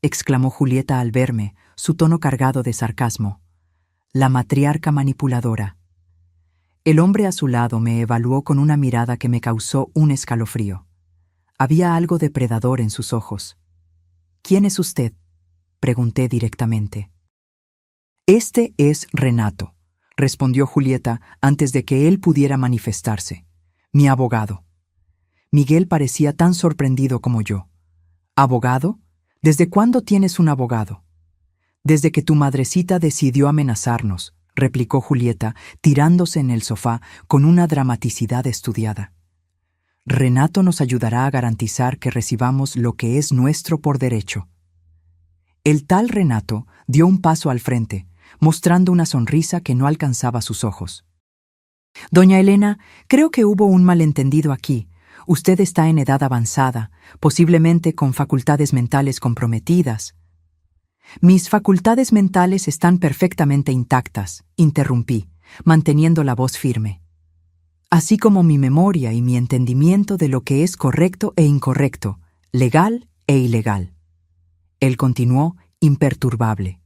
exclamó Julieta al verme, su tono cargado de sarcasmo. «La matriarca manipuladora». El hombre a su lado me evaluó con una mirada que me causó un escalofrío. Había algo depredador en sus ojos. «¿Quién es usted?», pregunté directamente. «Este es Renato», respondió Julieta antes de que él pudiera manifestarse. «Mi abogado». Miguel parecía tan sorprendido como yo. «¿Abogado? ¿Desde cuándo tienes un abogado?» «Desde que tu madrecita decidió amenazarnos», replicó Julieta, tirándose en el sofá con una dramaticidad estudiada. «Renato nos ayudará a garantizar que recibamos lo que es nuestro por derecho». El tal Renato dio un paso al frente, mostrando una sonrisa que no alcanzaba sus ojos. «Doña Elena, creo que hubo un malentendido aquí. Usted está en edad avanzada, posiblemente con facultades mentales comprometidas». «Mis facultades mentales están perfectamente intactas», interrumpí, manteniendo la voz firme. «Así como mi memoria y mi entendimiento de lo que es correcto e incorrecto, legal e ilegal». Él continuó, imperturbable.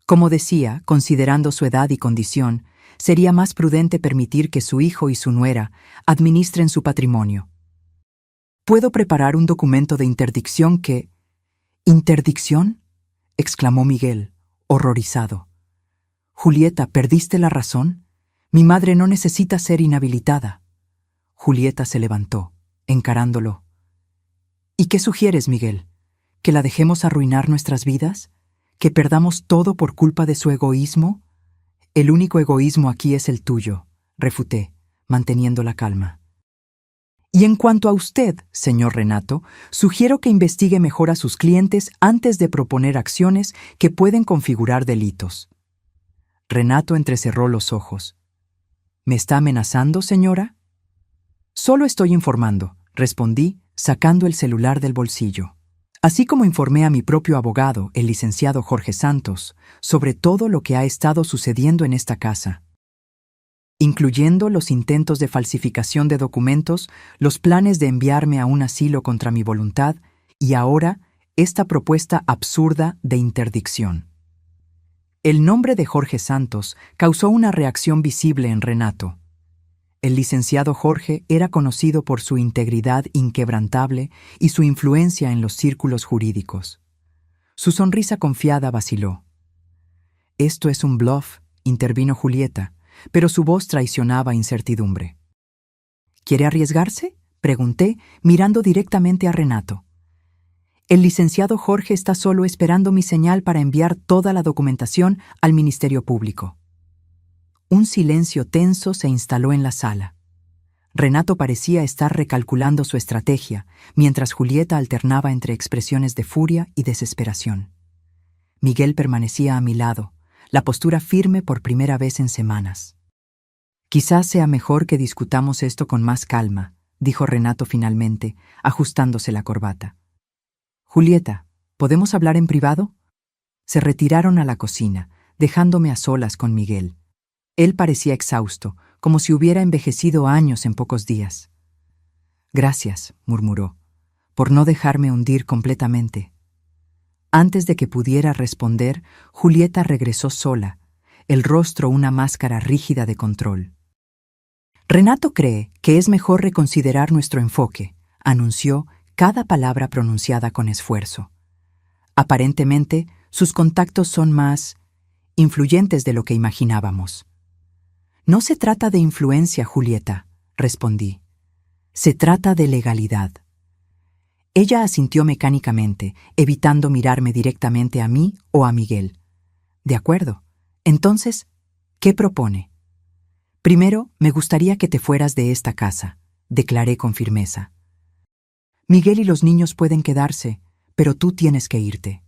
Como decía, considerando su edad y condición, sería más prudente permitir que su hijo y su nuera administren su patrimonio. «Puedo preparar un documento de interdicción que...» «¿Interdicción?», exclamó Miguel, horrorizado. «Julieta, ¿perdiste la razón? Mi madre no necesita ser inhabilitada». Julieta se levantó, encarándolo. «¿Y qué sugieres, Miguel? ¿Que la dejemos arruinar nuestras vidas? ¿Que perdamos todo por culpa de su egoísmo?» «El único egoísmo aquí es el tuyo», refuté, manteniendo la calma. Y en cuanto a usted, señor Renato, sugiero que investigue mejor a sus clientes antes de proponer acciones que pueden configurar delitos. Renato entrecerró los ojos. ¿Me está amenazando, señora? Solo estoy informando, respondí, sacando el celular del bolsillo. Así como informé a mi propio abogado, el licenciado Jorge Santos, sobre todo lo que ha estado sucediendo en esta casa, incluyendo los intentos de falsificación de documentos, los planes de enviarme a un asilo contra mi voluntad y ahora esta propuesta absurda de interdicción. El nombre de Jorge Santos causó una reacción visible en Renato. El licenciado Jorge era conocido por su integridad inquebrantable y su influencia en los círculos jurídicos. Su sonrisa confiada vaciló. «Esto es un bluff», intervino Julieta, pero su voz traicionaba incertidumbre. «¿Quiere arriesgarse?», pregunté, mirando directamente a Renato. «El licenciado Jorge está solo esperando mi señal para enviar toda la documentación al Ministerio Público». Un silencio tenso se instaló en la sala. Renato parecía estar recalculando su estrategia, mientras Julieta alternaba entre expresiones de furia y desesperación. Miguel permanecía a mi lado, la postura firme por primera vez en semanas. «Quizás sea mejor que discutamos esto con más calma», dijo Renato finalmente, ajustándose la corbata. «Julieta, ¿podemos hablar en privado?». Se retiraron a la cocina, dejándome a solas con Miguel. Él parecía exhausto, como si hubiera envejecido años en pocos días. «Gracias», murmuró, «por no dejarme hundir completamente». Antes de que pudiera responder, Julieta regresó sola, el rostro una máscara rígida de control. «Renato cree que es mejor reconsiderar nuestro enfoque», anunció, cada palabra pronunciada con esfuerzo. «Aparentemente, sus contactos son más influyentes de lo que imaginábamos». «No se trata de influencia, Julieta», respondí. «Se trata de legalidad». Ella asintió mecánicamente, evitando mirarme directamente a mí o a Miguel. «De acuerdo. Entonces, ¿qué propone?» «Primero, me gustaría que te fueras de esta casa», declaré con firmeza. «Miguel y los niños pueden quedarse, pero tú tienes que irte».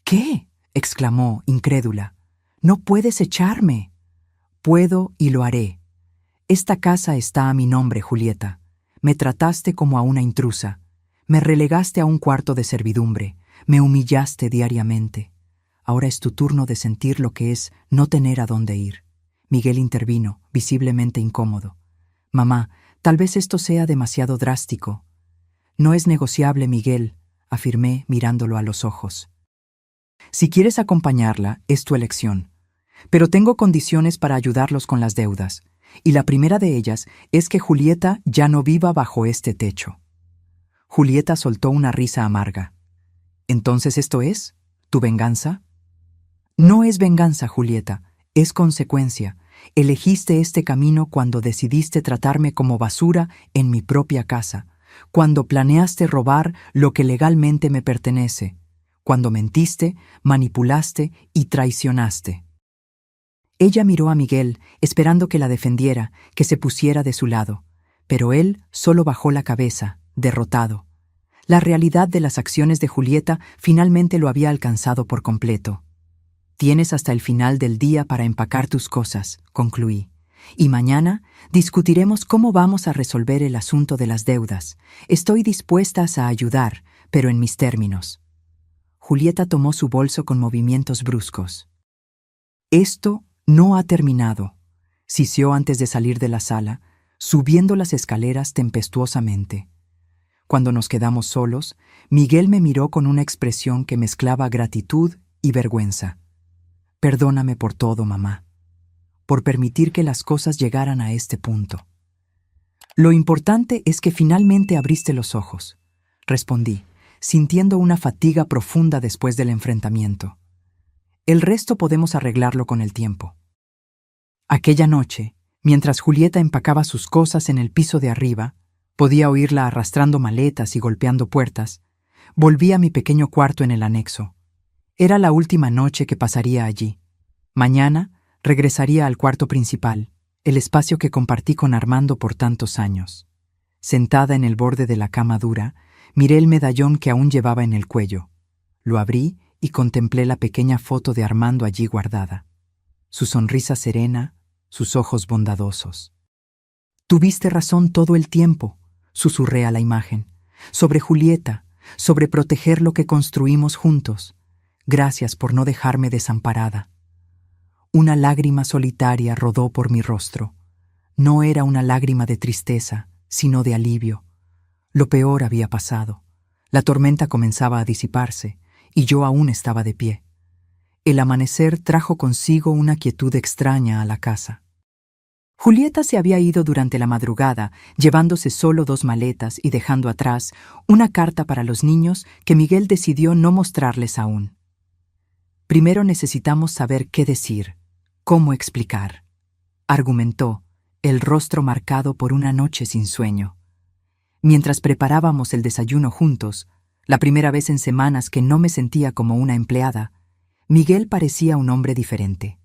«¿Qué?», exclamó, incrédula. «No puedes echarme». «Puedo y lo haré. Esta casa está a mi nombre, Julieta. Me trataste como a una intrusa. Me relegaste a un cuarto de servidumbre. Me humillaste diariamente. Ahora es tu turno de sentir lo que es no tener a dónde ir». Miguel intervino, visiblemente incómodo. «Mamá, tal vez esto sea demasiado drástico». «No es negociable, Miguel», afirmé mirándolo a los ojos. «Si quieres acompañarla, es tu elección. Pero tengo condiciones para ayudarlos con las deudas, y la primera de ellas es que Julieta ya no viva bajo este techo». Julieta soltó una risa amarga. «¿Entonces esto es? ¿Tu venganza?» «No es venganza, Julieta, es consecuencia. Elegiste este camino cuando decidiste tratarme como basura en mi propia casa, cuando planeaste robar lo que legalmente me pertenece, cuando mentiste, manipulaste y traicionaste». Ella miró a Miguel, esperando que la defendiera, que se pusiera de su lado, pero él solo bajó la cabeza, derrotado. La realidad de las acciones de Julieta finalmente lo había alcanzado por completo. «Tienes hasta el final del día para empacar tus cosas», concluí, «y mañana discutiremos cómo vamos a resolver el asunto de las deudas. Estoy dispuesta a ayudar, pero en mis términos». Julieta tomó su bolso con movimientos bruscos. «Esto no ha terminado», siseó antes de salir de la sala, subiendo las escaleras tempestuosamente. Cuando nos quedamos solos, Miguel me miró con una expresión que mezclaba gratitud y vergüenza. «Perdóname por todo, mamá, por permitir que las cosas llegaran a este punto». «Lo importante es que finalmente abriste los ojos», respondí, sintiendo una fatiga profunda después del enfrentamiento. «El resto podemos arreglarlo con el tiempo». Aquella noche, mientras Julieta empacaba sus cosas en el piso de arriba, podía oírla arrastrando maletas y golpeando puertas, volví a mi pequeño cuarto en el anexo. Era la última noche que pasaría allí. Mañana regresaría al cuarto principal, el espacio que compartí con Armando por tantos años. Sentada en el borde de la cama dura, miré el medallón que aún llevaba en el cuello. Lo abrí y contemplé la pequeña foto de Armando allí guardada. Su sonrisa serena, sus ojos bondadosos. «Tuviste razón todo el tiempo», susurré a la imagen. «Sobre Julieta, sobre proteger lo que construimos juntos. Gracias por no dejarme desamparada». Una lágrima solitaria rodó por mi rostro. No era una lágrima de tristeza, sino de alivio. Lo peor había pasado. La tormenta comenzaba a disiparse, y yo aún estaba de pie. El amanecer trajo consigo una quietud extraña a la casa. Julieta se había ido durante la madrugada, llevándose solo 2 maletas y dejando atrás una carta para los niños que Miguel decidió no mostrarles aún. «Primero necesitamos saber qué decir, cómo explicar», argumentó, el rostro marcado por una noche sin sueño. Mientras preparábamos el desayuno juntos, la primera vez en semanas que no me sentía como una empleada, Miguel parecía un hombre diferente.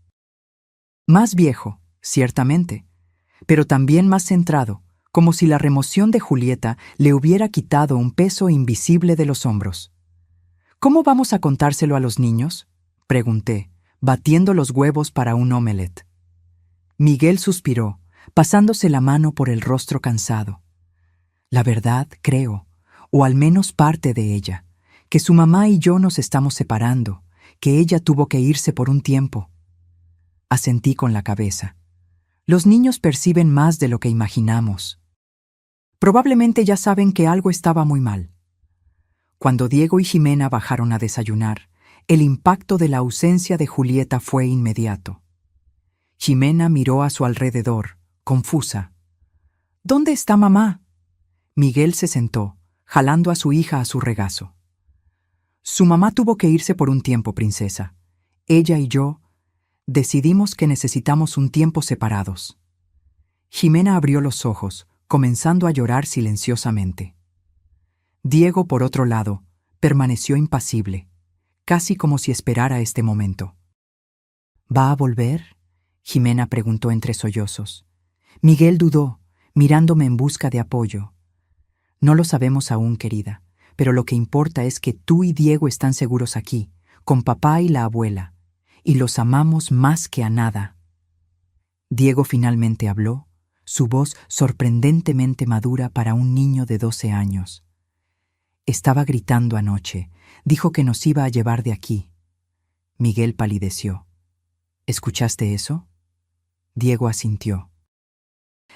Más viejo, ciertamente, pero también más centrado, como si la remoción de Julieta le hubiera quitado un peso invisible de los hombros. «¿Cómo vamos a contárselo a los niños?», pregunté, batiendo los huevos para un omelette. Miguel suspiró, pasándose la mano por el rostro cansado. «La verdad, creo, o al menos parte de ella, que su mamá y yo nos estamos separando, que ella tuvo que irse por un tiempo». Asentí con la cabeza. Los niños perciben más de lo que imaginamos. Probablemente ya saben que algo estaba muy mal. Cuando Diego y Jimena bajaron a desayunar, el impacto de la ausencia de Julieta fue inmediato. Jimena miró a su alrededor, confusa. «¿Dónde está mamá?». Miguel se sentó, jalando a su hija a su regazo. «Su mamá tuvo que irse por un tiempo, princesa. Ella y yo decidimos que necesitamos un tiempo separados». Jimena abrió los ojos, comenzando a llorar silenciosamente. Diego, por otro lado, permaneció impasible, casi como si esperara este momento. «¿Va a volver?», Jimena preguntó entre sollozos. Miguel dudó, mirándome en busca de apoyo. «No lo sabemos aún, querida, pero lo que importa es que tú y Diego están seguros aquí, con papá y la abuela, y los amamos más que a nada». Diego finalmente habló, su voz sorprendentemente madura para un niño de 12 años. «Estaba gritando anoche, dijo que nos iba a llevar de aquí». Miguel palideció. «¿Escuchaste eso?». Diego asintió.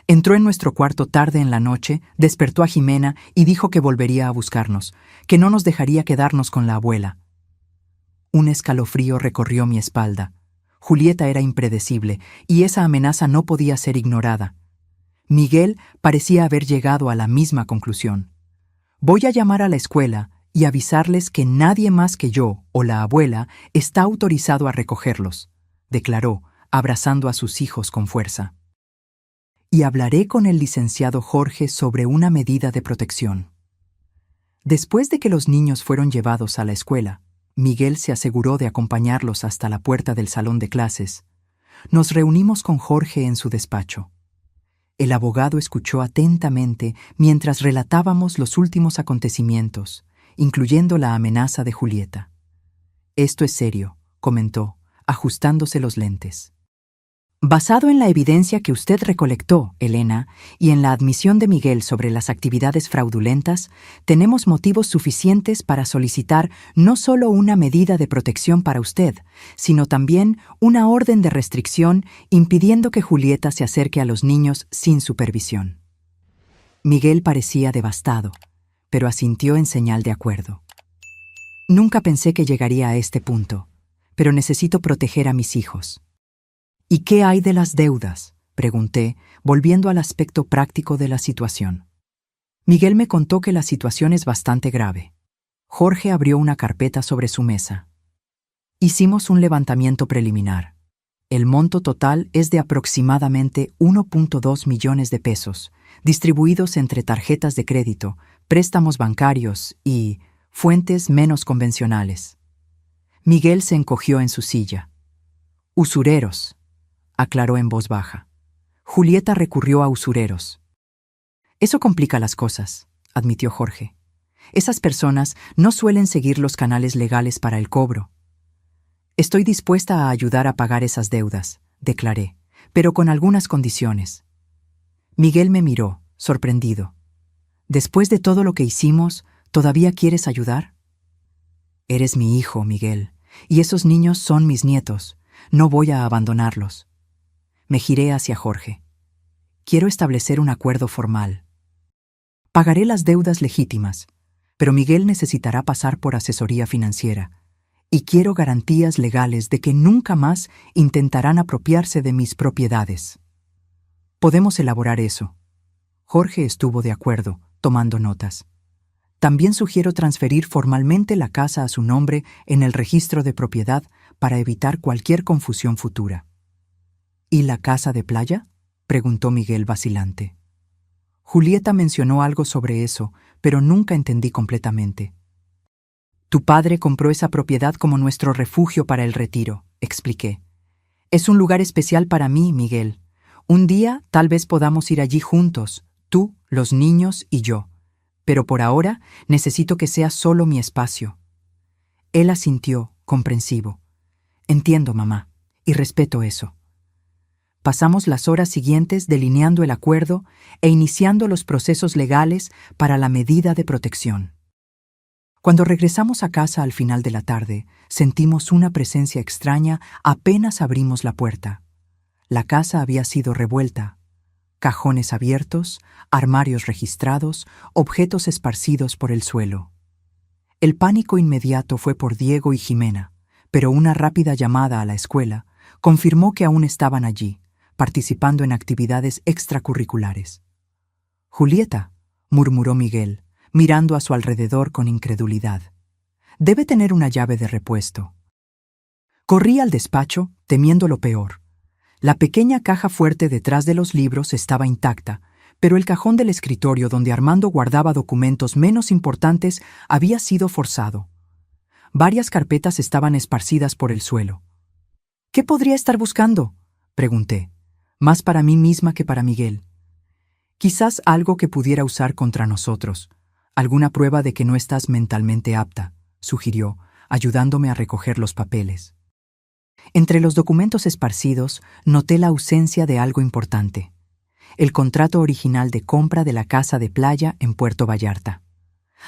Entró en nuestro cuarto tarde en la noche, despertó a Jimena y dijo que volvería a buscarnos, que no nos dejaría quedarnos con la abuela. Un escalofrío recorrió mi espalda. Julieta era impredecible, y esa amenaza no podía ser ignorada. Miguel parecía haber llegado a la misma conclusión. «Voy a llamar a la escuela y avisarles que nadie más que yo o la abuela está autorizado a recogerlos», declaró, abrazando a sus hijos con fuerza. «Y hablaré con el licenciado Jorge sobre una medida de protección». Después de que los niños fueron llevados a la escuela, Miguel se aseguró de acompañarlos hasta la puerta del salón de clases. Nos reunimos con Jorge en su despacho. El abogado escuchó atentamente mientras relatábamos los últimos acontecimientos, incluyendo la amenaza de Julieta. «Esto es serio», comentó, ajustándose los lentes. «Basado en la evidencia que usted recolectó, Elena, y en la admisión de Miguel sobre las actividades fraudulentas, tenemos motivos suficientes para solicitar no solo una medida de protección para usted, sino también una orden de restricción impidiendo que Julieta se acerque a los niños sin supervisión». Miguel parecía devastado, pero asintió en señal de acuerdo. «Nunca pensé que llegaría a este punto, pero necesito proteger a mis hijos». «¿Y qué hay de las deudas?», pregunté, volviendo al aspecto práctico de la situación. Miguel me contó que la situación es bastante grave. Jorge abrió una carpeta sobre su mesa. «Hicimos un levantamiento preliminar. El monto total es de aproximadamente 1.2 millones de pesos, distribuidos entre tarjetas de crédito, préstamos bancarios y fuentes menos convencionales». Miguel se encogió en su silla. «Usureros», aclaró en voz baja. «Julieta recurrió a usureros». Eso complica las cosas, admitió Jorge. Esas personas no suelen seguir los canales legales para el cobro. Estoy dispuesta a ayudar a pagar esas deudas, declaré, pero con algunas condiciones. Miguel me miró, sorprendido. Después de todo lo que hicimos, ¿todavía quieres ayudar? Eres mi hijo, Miguel, y esos niños son mis nietos. No voy a abandonarlos. Me giré hacia Jorge. Quiero establecer un acuerdo formal. Pagaré las deudas legítimas, pero Miguel necesitará pasar por asesoría financiera, y quiero garantías legales de que nunca más intentarán apropiarse de mis propiedades. Podemos elaborar eso. Jorge estuvo de acuerdo, tomando notas. También sugiero transferir formalmente la casa a su nombre en el registro de propiedad para evitar cualquier confusión futura. ¿Y la casa de playa?, preguntó Miguel vacilante. Julieta mencionó algo sobre eso, pero nunca entendí completamente. Tu padre compró esa propiedad como nuestro refugio para el retiro, expliqué. Es un lugar especial para mí, Miguel. Un día tal vez podamos ir allí juntos, tú, los niños y yo. Pero por ahora necesito que sea solo mi espacio. Él asintió, comprensivo. Entiendo, mamá, y respeto eso. Pasamos las horas siguientes delineando el acuerdo e iniciando los procesos legales para la medida de protección. Cuando regresamos a casa al final de la tarde, sentimos una presencia extraña apenas abrimos la puerta. La casa había sido revuelta. Cajones abiertos, armarios registrados, objetos esparcidos por el suelo. El pánico inmediato fue por Diego y Jimena, pero una rápida llamada a la escuela confirmó que aún estaban allí, participando en actividades extracurriculares. Julieta, murmuró Miguel, mirando a su alrededor con incredulidad. Debe tener una llave de repuesto. Corrí al despacho, temiendo lo peor. La pequeña caja fuerte detrás de los libros estaba intacta, pero el cajón del escritorio donde Armando guardaba documentos menos importantes había sido forzado. Varias carpetas estaban esparcidas por el suelo. ¿Qué podría estar buscando?, pregunté, más para mí misma que para Miguel. Quizás algo que pudiera usar contra nosotros, alguna prueba de que no estás mentalmente apta, sugirió, ayudándome a recoger los papeles. Entre los documentos esparcidos, noté la ausencia de algo importante: el contrato original de compra de la casa de playa en Puerto Vallarta.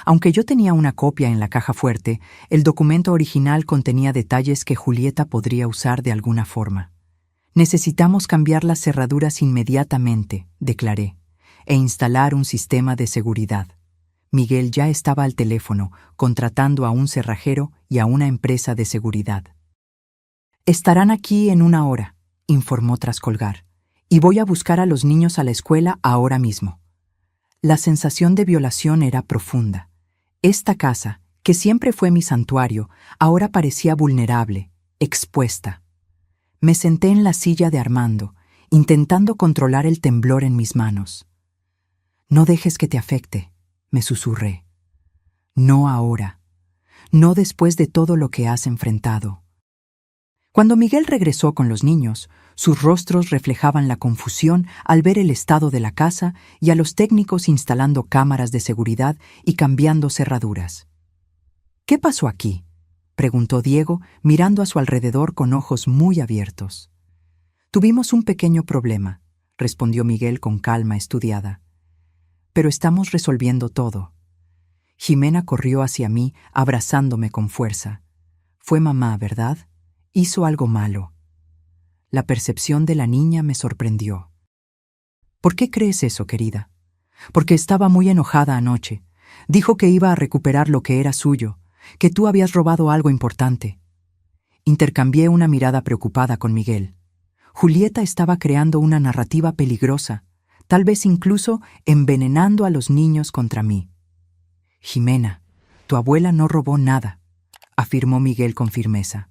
Aunque yo tenía una copia en la caja fuerte, el documento original contenía detalles que Julieta podría usar de alguna forma. Necesitamos cambiar las cerraduras inmediatamente, declaré, e instalar un sistema de seguridad. Miguel ya estaba al teléfono, contratando a un cerrajero y a una empresa de seguridad. Estarán aquí en 1 hora, informó tras colgar, y voy a buscar a los niños a la escuela ahora mismo. La sensación de violación era profunda. Esta casa, que siempre fue mi santuario, ahora parecía vulnerable, expuesta. Me senté en la silla de Armando, intentando controlar el temblor en mis manos. No dejes que te afecte, me susurré. No ahora. No después de todo lo que has enfrentado. Cuando Miguel regresó con los niños, sus rostros reflejaban la confusión al ver el estado de la casa y a los técnicos instalando cámaras de seguridad y cambiando cerraduras. ¿Qué pasó aquí?, preguntó Diego, mirando a su alrededor con ojos muy abiertos. Tuvimos un pequeño problema, respondió Miguel con calma estudiada. Pero estamos resolviendo todo. Jimena corrió hacia mí, abrazándome con fuerza. Fue mamá, ¿verdad? Hizo algo malo. La percepción de la niña me sorprendió. ¿Por qué crees eso, querida? Porque estaba muy enojada anoche. Dijo que iba a recuperar lo que era suyo, que tú habías robado algo importante. Intercambié una mirada preocupada con Miguel. Julieta estaba creando una narrativa peligrosa, tal vez incluso envenenando a los niños contra mí. Jimena, tu abuela no robó nada, afirmó Miguel con firmeza.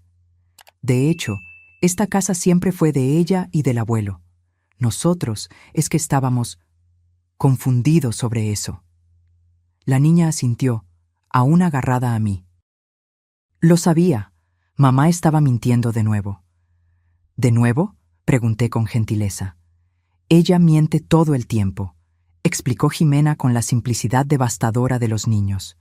De hecho, esta casa siempre fue de ella y del abuelo. Nosotros es que estábamos confundidos sobre eso. La niña asintió, aún agarrada a mí. Lo sabía. Mamá estaba mintiendo de nuevo. ¿De nuevo?, pregunté con gentileza. Ella miente todo el tiempo. explicó Jimena con la simplicidad devastadora de los niños.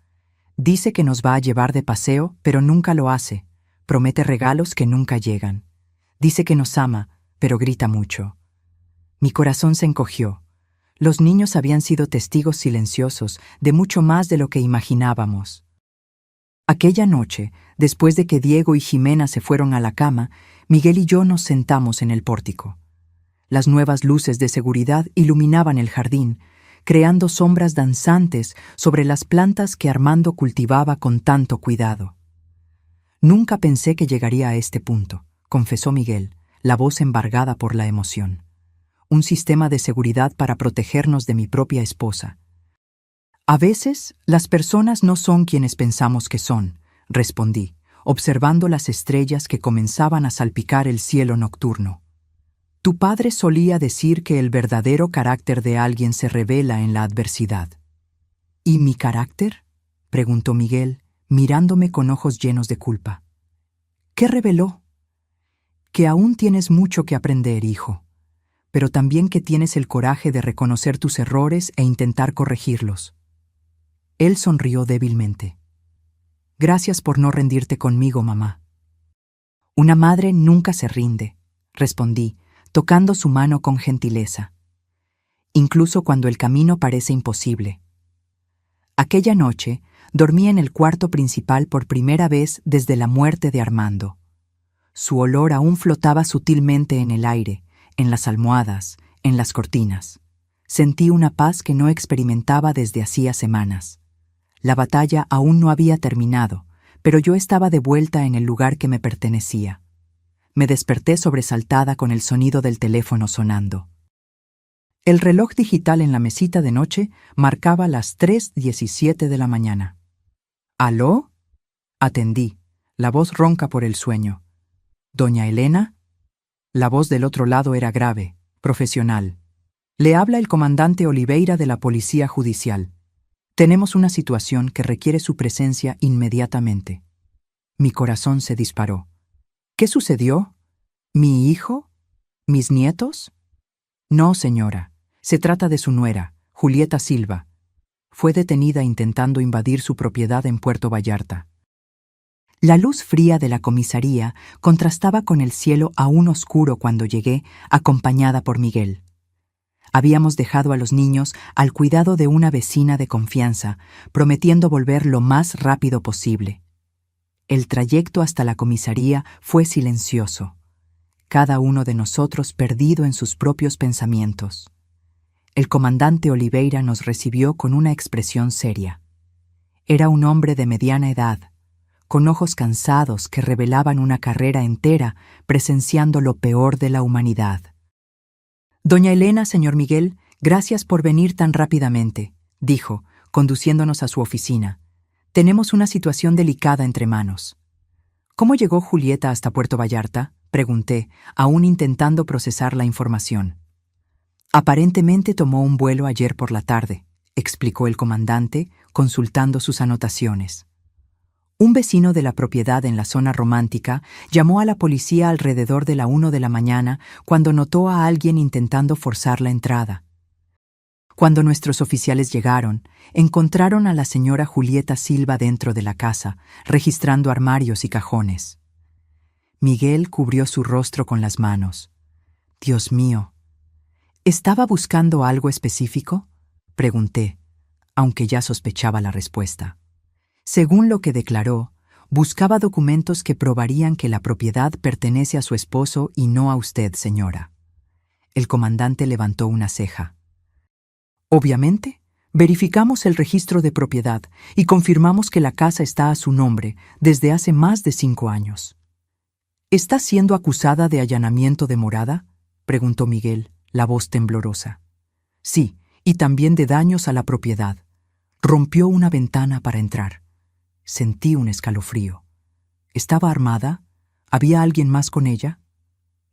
Dice que nos va a llevar de paseo, pero nunca lo hace. Promete regalos que nunca llegan. Dice que nos ama, pero grita mucho. Mi corazón se encogió. Los niños habían sido testigos silenciosos de mucho más de lo que imaginábamos. Aquella noche, después de que Diego y Jimena se fueron a la cama, Miguel y yo nos sentamos en el pórtico. Las nuevas luces de seguridad iluminaban el jardín, creando sombras danzantes sobre las plantas que Armando cultivaba con tanto cuidado. Nunca pensé que llegaría a este punto, confesó Miguel, la voz embargada por la emoción. Un sistema de seguridad para protegernos de mi propia esposa. A veces, las personas no son quienes pensamos que son, respondí, observando las estrellas que comenzaban a salpicar el cielo nocturno. Tu padre solía decir que el verdadero carácter de alguien se revela en la adversidad. ¿Y mi carácter?, preguntó Miguel, mirándome con ojos llenos de culpa. ¿Qué reveló? Que aún tienes mucho que aprender, hijo, pero también que tienes el coraje de reconocer tus errores e intentar corregirlos. Él sonrió débilmente. Gracias por no rendirte conmigo, mamá. Una madre nunca se rinde, respondí, tocando su mano con gentileza. Incluso cuando el camino parece imposible. Aquella noche, dormí en el cuarto principal por primera vez desde la muerte de Armando. Su olor aún flotaba sutilmente en el aire, en las almohadas, en las cortinas. Sentí una paz que no experimentaba desde hacía semanas. La batalla aún no había terminado, pero yo estaba de vuelta en el lugar que me pertenecía. Me desperté sobresaltada con el sonido del teléfono sonando. El reloj digital en la mesita de noche marcaba las 3:17 de la mañana. ¿Aló? Atendí, la voz ronca por el sueño. ¿Doña Elena? La voz del otro lado era grave, profesional. Le habla el comandante Oliveira de la Policía Judicial. Tenemos una situación que requiere su presencia inmediatamente. Mi corazón se disparó. ¿Qué sucedió? ¿Mi hijo? ¿Mis nietos? No, señora. Se trata de su nuera, Julieta Silva. Fue detenida intentando invadir su propiedad en Puerto Vallarta. La luz fría de la comisaría contrastaba con el cielo aún oscuro cuando llegué, acompañada por Miguel. Habíamos dejado a los niños al cuidado de una vecina de confianza, prometiendo volver lo más rápido posible. El trayecto hasta la comisaría fue silencioso, cada uno de nosotros perdido en sus propios pensamientos. El comandante Oliveira nos recibió con una expresión seria. Era un hombre de mediana edad, con ojos cansados que revelaban una carrera entera presenciando lo peor de la humanidad. Doña Elena, señor Miguel, gracias por venir tan rápidamente, dijo, conduciéndonos a su oficina. Tenemos una situación delicada entre manos. ¿Cómo llegó Julieta hasta Puerto Vallarta?, pregunté, aún intentando procesar la información. Aparentemente tomó un vuelo ayer por la tarde, explicó el comandante, consultando sus anotaciones. Un vecino de la propiedad en la zona romántica llamó a la policía alrededor de la 1 de la mañana cuando notó a alguien intentando forzar la entrada. Cuando nuestros oficiales llegaron, encontraron a la señora Julieta Silva dentro de la casa, registrando armarios y cajones. Miguel cubrió su rostro con las manos. Dios mío. ¿Estaba buscando algo específico?, pregunté, aunque ya sospechaba la respuesta. Según lo que declaró, buscaba documentos que probarían que la propiedad pertenece a su esposo y no a usted, señora. El comandante levantó una ceja. Obviamente, verificamos el registro de propiedad y confirmamos que la casa está a su nombre desde hace más de 5 años. ¿Está siendo acusada de allanamiento de morada?, preguntó Miguel, la voz temblorosa. Sí, y también de daños a la propiedad. Rompió una ventana para entrar. Sentí un escalofrío. ¿Estaba armada? ¿Había alguien más con ella?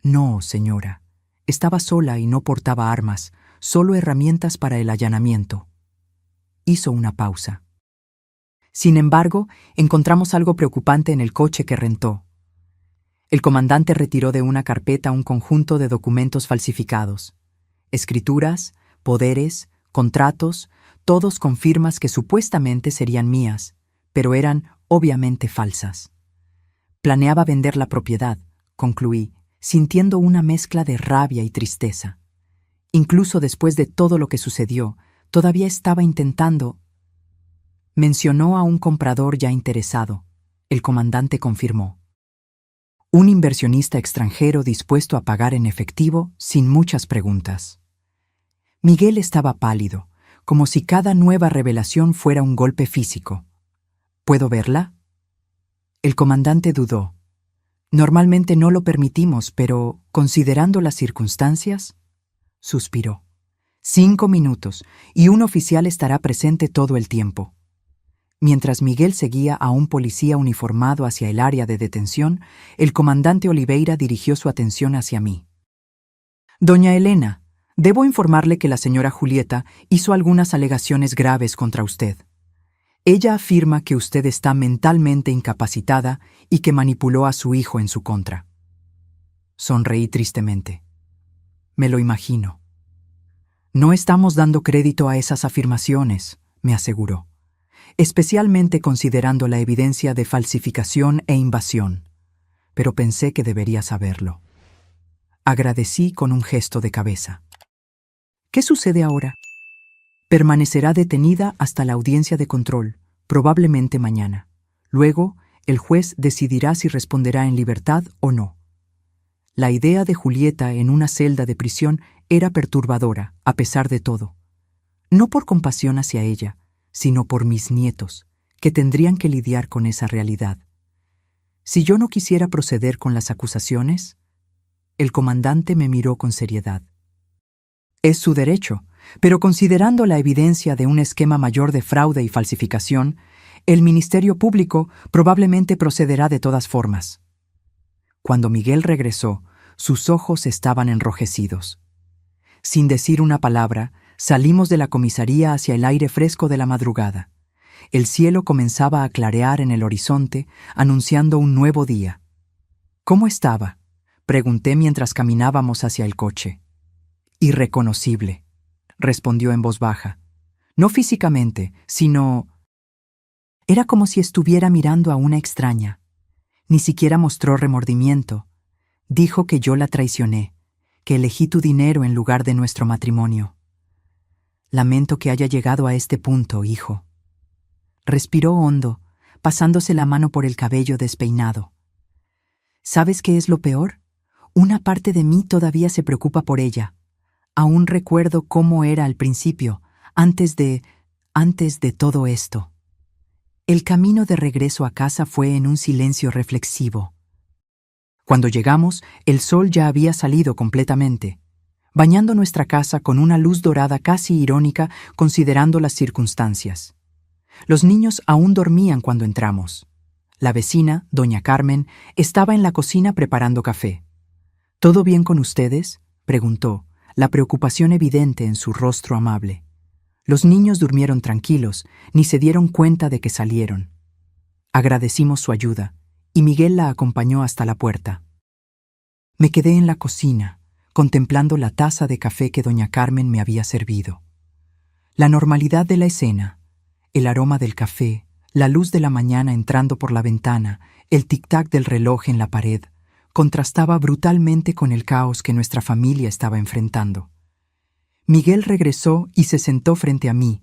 No, señora. Estaba sola y no portaba armas, solo herramientas para el allanamiento. Hizo una pausa. Sin embargo, encontramos algo preocupante en el coche que rentó. El comandante retiró de una carpeta un conjunto de documentos falsificados. Escrituras, poderes, contratos, todos con firmas que supuestamente serían mías, pero eran obviamente falsas. Planeaba vender la propiedad, concluí, sintiendo una mezcla de rabia y tristeza. Incluso después de todo lo que sucedió, todavía estaba intentando. Mencionó a un comprador ya interesado. El comandante confirmó. Un inversionista extranjero dispuesto a pagar en efectivo sin muchas preguntas. Miguel estaba pálido, como si cada nueva revelación fuera un golpe físico. ¿Puedo verla? El comandante dudó. Normalmente no lo permitimos, pero, considerando las circunstancias, suspiró. 5 minutos, y un oficial estará presente todo el tiempo. Mientras Miguel seguía a un policía uniformado hacia el área de detención, el comandante Oliveira dirigió su atención hacia mí. Doña Elena, debo informarle que la señora Julieta hizo algunas alegaciones graves contra usted. Ella afirma que usted está mentalmente incapacitada y que manipuló a su hijo en su contra. Sonreí tristemente. Me lo imagino. No estamos dando crédito a esas afirmaciones, me aseguró, especialmente considerando la evidencia de falsificación e invasión, pero pensé que debería saberlo. Agradecí con un gesto de cabeza. ¿Qué sucede ahora? Permanecerá detenida hasta la audiencia de control, probablemente mañana. Luego, el juez decidirá si responderá en libertad o no. La idea de Julieta en una celda de prisión era perturbadora, a pesar de todo. No por compasión hacia ella, sino por mis nietos, que tendrían que lidiar con esa realidad. Si yo no quisiera proceder con las acusaciones, el comandante me miró con seriedad. Es su derecho, pero considerando la evidencia de un esquema mayor de fraude y falsificación, el Ministerio Público probablemente procederá de todas formas. Cuando Miguel regresó, sus ojos estaban enrojecidos. Sin decir una palabra, salimos de la comisaría hacia el aire fresco de la madrugada. El cielo comenzaba a clarear en el horizonte, anunciando un nuevo día. ¿Cómo estaba?, pregunté mientras caminábamos hacia el coche. Irreconocible, respondió en voz baja. No físicamente, sino... Era como si estuviera mirando a una extraña. Ni siquiera mostró remordimiento. Dijo que yo la traicioné, que elegí tu dinero en lugar de nuestro matrimonio. Lamento que haya llegado a este punto, hijo. Respiró hondo, pasándose la mano por el cabello despeinado. ¿Sabes qué es lo peor? Una parte de mí todavía se preocupa por ella. Aún recuerdo cómo era al principio, antes de todo esto. El camino de regreso a casa fue en un silencio reflexivo. Cuando llegamos, el sol ya había salido completamente, bañando nuestra casa con una luz dorada casi irónica considerando las circunstancias. Los niños aún dormían cuando entramos. La vecina, doña Carmen, estaba en la cocina preparando café. ¿Todo bien con ustedes?, preguntó, la preocupación evidente en su rostro amable. Los niños durmieron tranquilos, ni se dieron cuenta de que salieron. Agradecimos su ayuda, y Miguel la acompañó hasta la puerta. Me quedé en la cocina, contemplando la taza de café que doña Carmen me había servido. La normalidad de la escena, el aroma del café, la luz de la mañana entrando por la ventana, el tic-tac del reloj en la pared, contrastaba brutalmente con el caos que nuestra familia estaba enfrentando. Miguel regresó y se sentó frente a mí,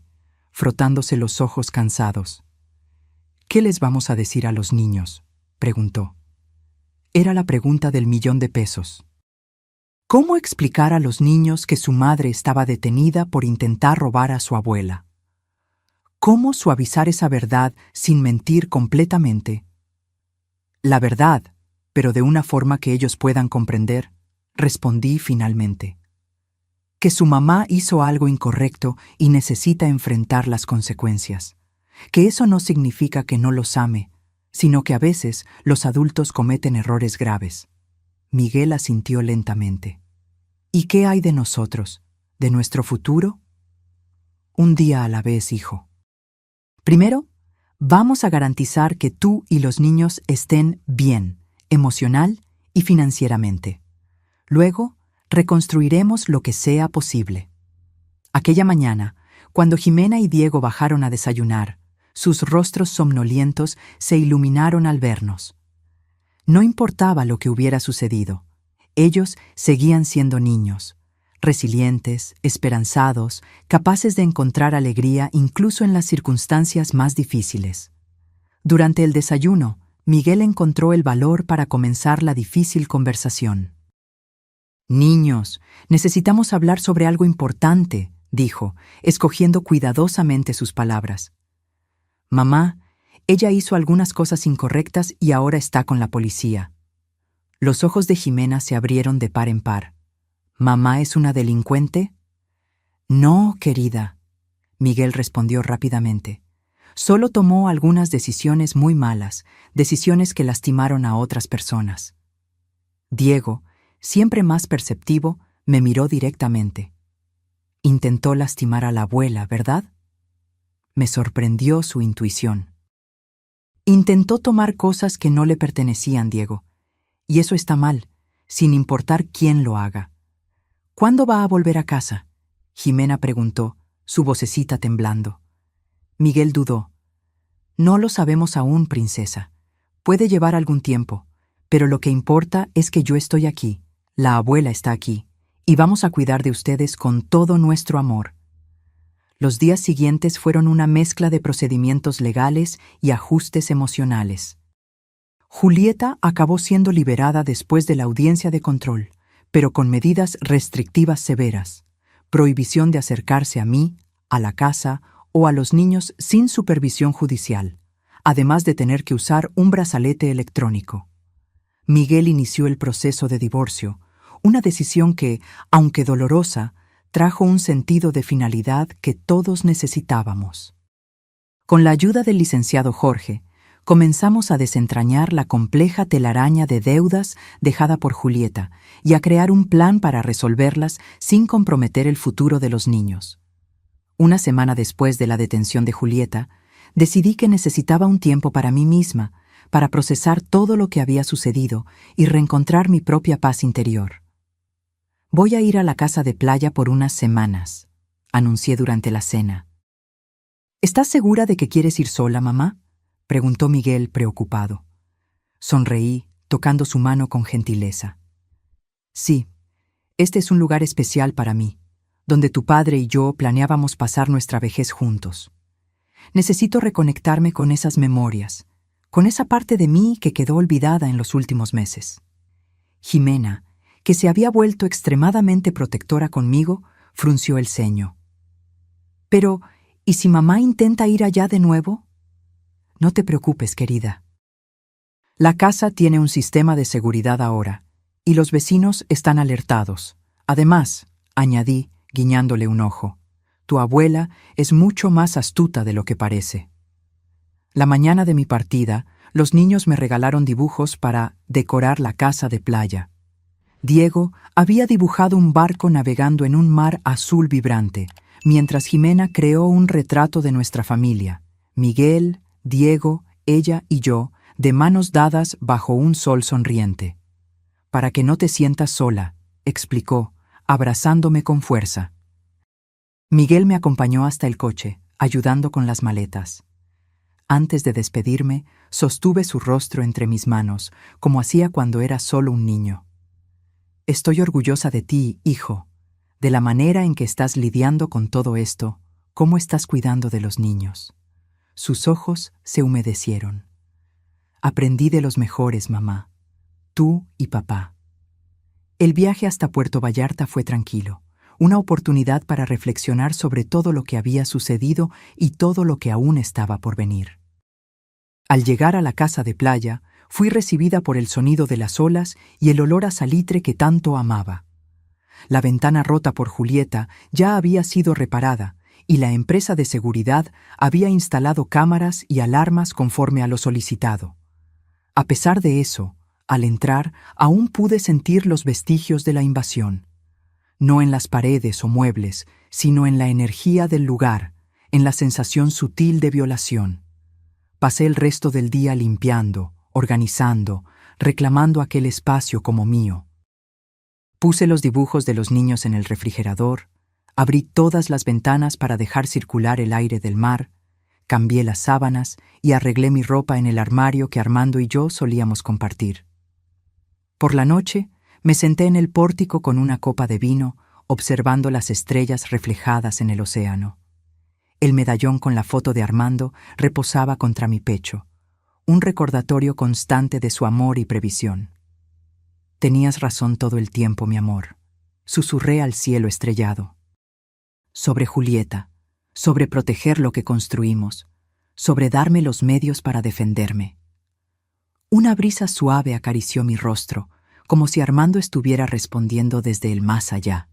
frotándose los ojos cansados. ¿Qué les vamos a decir a los niños?, preguntó. Era la pregunta del $1.000.000. ¿Cómo explicar a los niños que su madre estaba detenida por intentar robar a su abuela? ¿Cómo suavizar esa verdad sin mentir completamente? La verdad, pero de una forma que ellos puedan comprender, respondí finalmente. Que su mamá hizo algo incorrecto y necesita enfrentar las consecuencias. Que eso no significa que no los ame, sino que a veces los adultos cometen errores graves. Miguel asintió lentamente. ¿Y qué hay de nosotros? ¿De nuestro futuro? Un día a la vez, hijo. Primero, vamos a garantizar que tú y los niños estén bien, emocional y financieramente. Luego, reconstruiremos lo que sea posible. Aquella mañana, Cuando Jimena y Diego bajaron a desayunar, sus rostros somnolientos se iluminaron al vernos. No importaba lo que hubiera sucedido, ellos seguían siendo niños, resilientes, esperanzados, capaces de encontrar alegría incluso en las circunstancias más difíciles. Durante el desayuno, Miguel encontró el valor para comenzar la difícil conversación. «Niños, necesitamos hablar sobre algo importante», dijo, escogiendo cuidadosamente sus palabras. «Mamá, ella hizo algunas cosas incorrectas y ahora está con la policía». Los ojos de Jimena se abrieron de par en par. «¿Mamá es una delincuente?» «No, querida», Miguel respondió rápidamente. «Solo tomó algunas decisiones muy malas, decisiones que lastimaron a otras personas». Diego, siempre más perceptivo, me miró directamente. «Intentó lastimar a la abuela, ¿verdad?» Me sorprendió su intuición. «Intentó tomar cosas que no le pertenecían, Diego. Y eso está mal, sin importar quién lo haga». «¿Cuándo va a volver a casa?», Jimena preguntó, su vocecita temblando. Miguel dudó. «No lo sabemos aún, princesa. Puede llevar algún tiempo, pero lo que importa es que yo estoy aquí, la abuela está aquí, y vamos a cuidar de ustedes con todo nuestro amor». Los días siguientes fueron una mezcla de procedimientos legales y ajustes emocionales. Julieta acabó siendo liberada después de la audiencia de control, pero con medidas restrictivas severas, prohibición de acercarse a mí, a la casa o a los niños sin supervisión judicial, además de tener que usar un brazalete electrónico. Miguel inició el proceso de divorcio, una decisión que, aunque dolorosa, trajo un sentido de finalidad que todos necesitábamos. Con la ayuda del licenciado Jorge, comenzamos a desentrañar la compleja telaraña de deudas dejada por Julieta y a crear un plan para resolverlas sin comprometer el futuro de los niños. Una semana después de la detención de Julieta, decidí que necesitaba un tiempo para mí misma, para procesar todo lo que había sucedido y reencontrar mi propia paz interior. «Voy a ir a la casa de playa por unas semanas», anuncié durante la cena. «¿Estás segura de que quieres ir sola, mamá?», preguntó Miguel preocupado. Sonreí, tocando su mano con gentileza. «Sí, este es un lugar especial para mí, donde tu padre y yo planeábamos pasar nuestra vejez juntos. Necesito reconectarme con esas memorias, con esa parte de mí que quedó olvidada en los últimos meses». Jimena, que se había vuelto extremadamente protectora conmigo, frunció el ceño. «Pero, ¿y si mamá intenta ir allá de nuevo?». «No te preocupes, querida. La casa tiene un sistema de seguridad ahora, y los vecinos están alertados. Además», añadí, guiñándole un ojo, «tu abuela es mucho más astuta de lo que parece». La mañana de mi partida, los niños me regalaron dibujos para decorar la casa de playa. Diego había dibujado un barco navegando en un mar azul vibrante, mientras Jimena creó un retrato de nuestra familia, Miguel, Diego, ella y yo, de manos dadas bajo un sol sonriente. «Para que no te sientas sola», explicó, abrazándome con fuerza. Miguel me acompañó hasta el coche, ayudando con las maletas. Antes de despedirme, sostuve su rostro entre mis manos, como hacía cuando era solo un niño. «Estoy orgullosa de ti, hijo, de la manera en que estás lidiando con todo esto, cómo estás cuidando de los niños». Sus ojos se humedecieron. «Aprendí de los mejores, mamá, tú y papá». El viaje hasta Puerto Vallarta fue tranquilo, una oportunidad para reflexionar sobre todo lo que había sucedido y todo lo que aún estaba por venir. Al llegar a la casa de playa, fui recibida por el sonido de las olas y el olor a salitre que tanto amaba. La ventana rota por Julieta ya había sido reparada y la empresa de seguridad había instalado cámaras y alarmas conforme a lo solicitado. A pesar de eso, al entrar, aún pude sentir los vestigios de la invasión. No en las paredes o muebles, sino en la energía del lugar, en la sensación sutil de violación. Pasé el resto del día limpiando, organizando, reclamando aquel espacio como mío. Puse los dibujos de los niños en el refrigerador, Abrí todas las ventanas para dejar circular el aire del mar, cambié las sábanas y arreglé mi ropa en el armario que Armando y yo solíamos compartir. Por la noche, me senté en el pórtico con una copa de vino, observando las estrellas reflejadas en el océano. El medallón con la foto de Armando reposaba contra mi pecho, un recordatorio constante de su amor y previsión. Tenías razón todo el tiempo, mi amor, susurré al cielo estrellado. Sobre Julieta, sobre proteger lo que construimos, sobre darme los medios para defenderme. Una brisa suave acarició mi rostro, como si Armando estuviera respondiendo desde el más allá.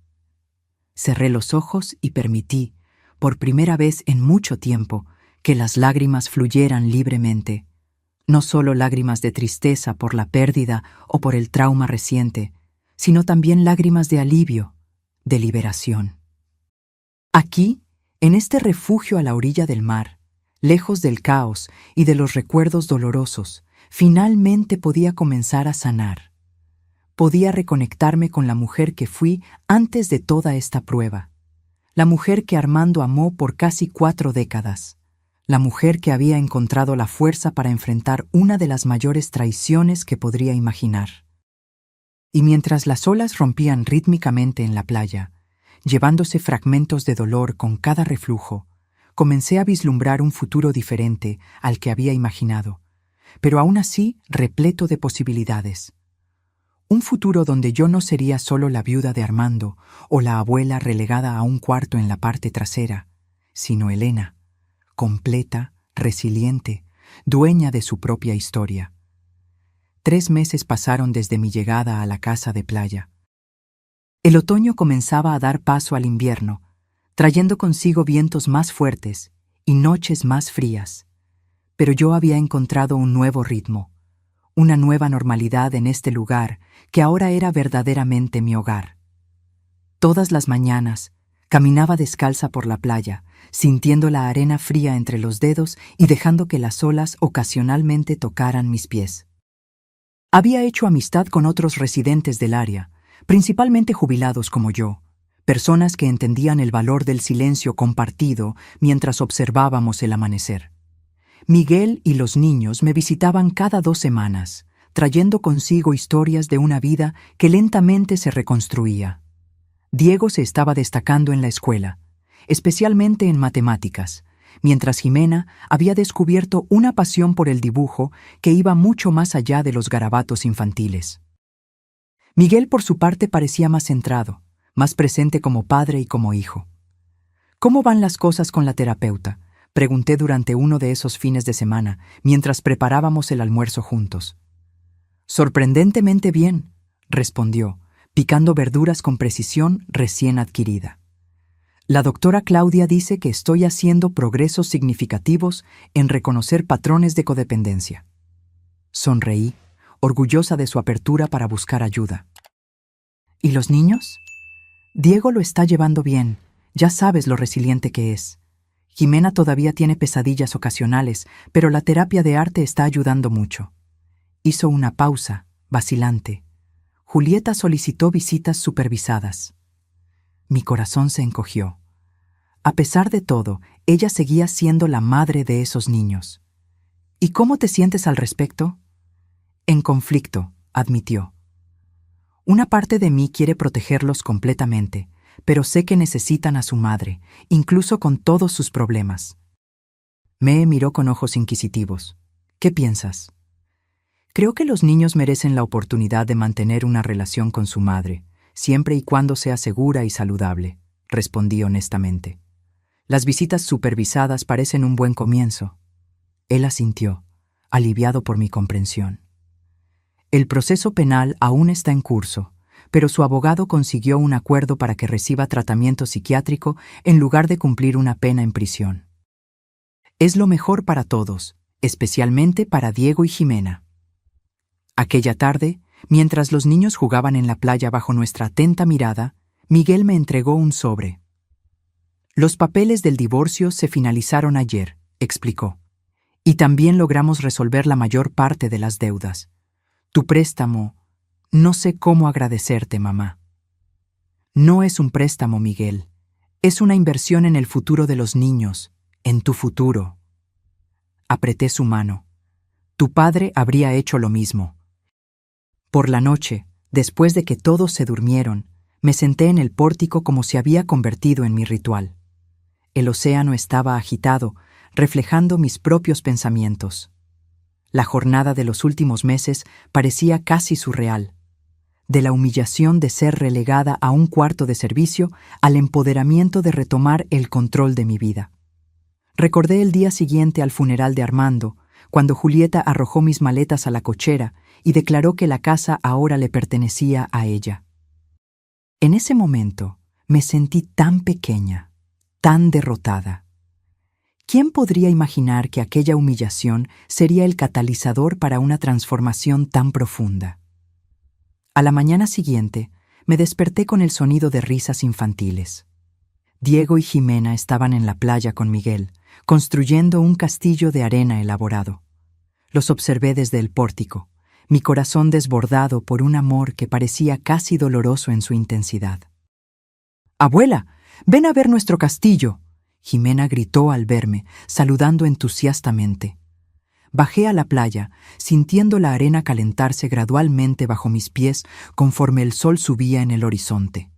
Cerré los ojos y permití, por primera vez en mucho tiempo, que las lágrimas fluyeran libremente, no solo lágrimas de tristeza por la pérdida o por el trauma reciente, sino también lágrimas de alivio, de liberación. Aquí, en este refugio a la orilla del mar, lejos del caos y de los recuerdos dolorosos, finalmente podía comenzar a sanar. Podía reconectarme con la mujer que fui antes de toda esta prueba, la mujer que Armando amó por casi 4 décadas, la mujer que había encontrado la fuerza para enfrentar una de las mayores traiciones que podría imaginar. Y mientras las olas rompían rítmicamente en la playa, llevándose fragmentos de dolor con cada reflujo, comencé a vislumbrar un futuro diferente al que había imaginado, pero aún así repleto de posibilidades. Un futuro donde yo no sería solo la viuda de Armando o la abuela relegada a un cuarto en la parte trasera, sino Elena, completa, resiliente, dueña de su propia historia. 3 meses pasaron desde mi llegada a la casa de playa. El otoño comenzaba a dar paso al invierno, trayendo consigo vientos más fuertes y noches más frías. Pero yo había encontrado un nuevo ritmo, una nueva normalidad en este lugar que ahora era verdaderamente mi hogar. Todas las mañanas caminaba descalza por la playa, sintiendo la arena fría entre los dedos y dejando que las olas ocasionalmente tocaran mis pies. Había hecho amistad con otros residentes del área, principalmente jubilados como yo, personas que entendían el valor del silencio compartido mientras observábamos el amanecer. Miguel y los niños me visitaban cada 2 semanas, trayendo consigo historias de una vida que lentamente se reconstruía. Diego se estaba destacando en la escuela, especialmente en matemáticas, mientras Jimena había descubierto una pasión por el dibujo que iba mucho más allá de los garabatos infantiles. Miguel, por su parte, parecía más centrado, más presente como padre y como hijo. ¿Cómo van las cosas con la terapeuta?, pregunté durante uno de esos fines de semana, mientras preparábamos el almuerzo juntos. Sorprendentemente bien, respondió, picando verduras con precisión recién adquirida. La doctora Claudia dice que estoy haciendo progresos significativos en reconocer patrones de codependencia. Sonreí, orgullosa de su apertura para buscar ayuda. ¿Y los niños? Diego lo está llevando bien, ya sabes lo resiliente que es. Jimena todavía tiene pesadillas ocasionales, pero la terapia de arte está ayudando mucho. Hizo una pausa, vacilante. Julieta solicitó visitas supervisadas. Mi corazón se encogió. A pesar de todo, ella seguía siendo la madre de esos niños. ¿Y cómo te sientes al respecto? En conflicto, admitió. Una parte de mí quiere protegerlos completamente, pero sé que necesitan a su madre, incluso con todos sus problemas. Me miró con ojos inquisitivos. ¿Qué piensas? Creo que los niños merecen la oportunidad de mantener una relación con su madre, siempre y cuando sea segura y saludable, respondí honestamente. Las visitas supervisadas parecen un buen comienzo. Él asintió, aliviado por mi comprensión. El proceso penal aún está en curso, pero su abogado consiguió un acuerdo para que reciba tratamiento psiquiátrico en lugar de cumplir una pena en prisión. Es lo mejor para todos, especialmente para Diego y Jimena. Aquella tarde, mientras los niños jugaban en la playa bajo nuestra atenta mirada, Miguel me entregó un sobre. Los papeles del divorcio se finalizaron ayer, explicó, y también logramos resolver la mayor parte de las deudas. Tu préstamo, no sé cómo agradecerte, mamá. No es un préstamo, Miguel, Es una inversión en el futuro de los niños, en tu futuro. Apreté su mano. Tu padre habría hecho lo mismo. Por la noche, después de que todos se durmieron, me senté en el pórtico como se había convertido en mi ritual. El océano estaba agitado, reflejando mis propios pensamientos. La jornada de los últimos meses parecía casi surreal. De la humillación de ser relegada a un cuarto de servicio al empoderamiento de retomar el control de mi vida. Recordé el día siguiente al funeral de Armando, cuando Julieta arrojó mis maletas a la cochera y declaró que la casa ahora le pertenecía a ella. En ese momento me sentí tan pequeña, tan derrotada. ¿Quién podría imaginar que aquella humillación sería el catalizador para una transformación tan profunda? A la mañana siguiente, me desperté con el sonido de risas infantiles. Diego y Jimena estaban en la playa con Miguel, construyendo un castillo de arena elaborado. Los observé desde el pórtico, mi corazón desbordado por un amor que parecía casi doloroso en su intensidad. «¡Abuela, ven a ver nuestro castillo!», Jimena gritó al verme, saludando entusiastamente. Bajé a la playa, sintiendo la arena calentarse gradualmente bajo mis pies conforme el sol subía en el horizonte.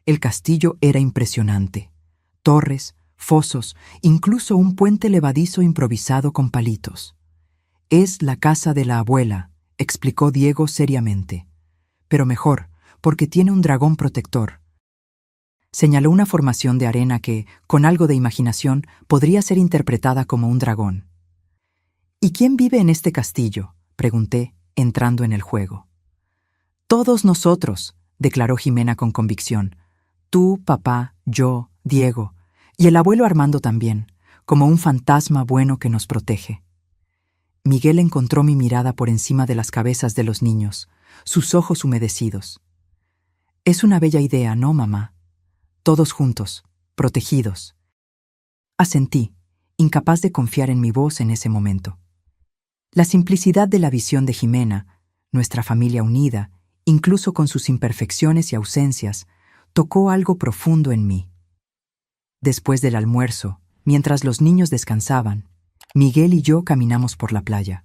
El castillo era impresionante. Torres, fosos, incluso un puente levadizo improvisado con palitos. «Es la casa de la abuela», explicó Diego seriamente. «Pero mejor, porque tiene un dragón protector». Señaló una formación de arena que, con algo de imaginación, podría ser interpretada como un dragón. «¿Y quién vive en este castillo?», pregunté, entrando en el juego. «Todos nosotros», declaró Jimena con convicción. «Tú, papá, yo, Diego, y el abuelo Armando también, como un fantasma bueno que nos protege». Miguel encontró mi mirada por encima de las cabezas de los niños, sus ojos humedecidos. «Es una bella idea, ¿no, mamá? Todos juntos, protegidos». Asentí, incapaz de confiar en mi voz en ese momento. La simplicidad de la visión de Jimena, nuestra familia unida, incluso con sus imperfecciones y ausencias, tocó algo profundo en mí. Después del almuerzo, mientras los niños descansaban, Miguel y yo caminamos por la playa.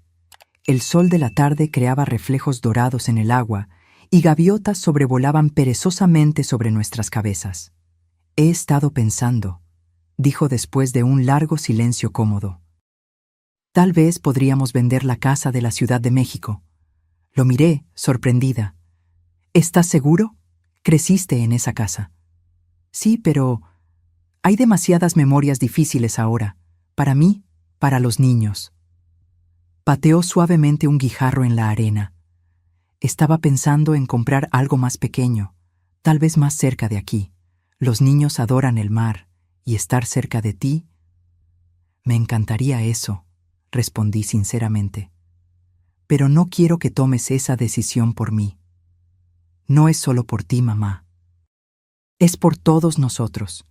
El sol de la tarde creaba reflejos dorados en el agua y gaviotas sobrevolaban perezosamente sobre nuestras cabezas. «He estado pensando», dijo después de un largo silencio cómodo. «Tal vez podríamos vender la casa de la Ciudad de México». Lo miré, sorprendida. «¿Estás seguro? Creciste en esa casa». «Sí, pero hay demasiadas memorias difíciles ahora, para mí, para los niños». Pateó suavemente un guijarro en la arena. «Estaba pensando en comprar algo más pequeño, tal vez más cerca de aquí. Los niños adoran el mar, y estar cerca de ti». «Me encantaría eso», respondí sinceramente. «Pero no quiero que tomes esa decisión por mí. No es solo por ti, mamá. Es por todos nosotros».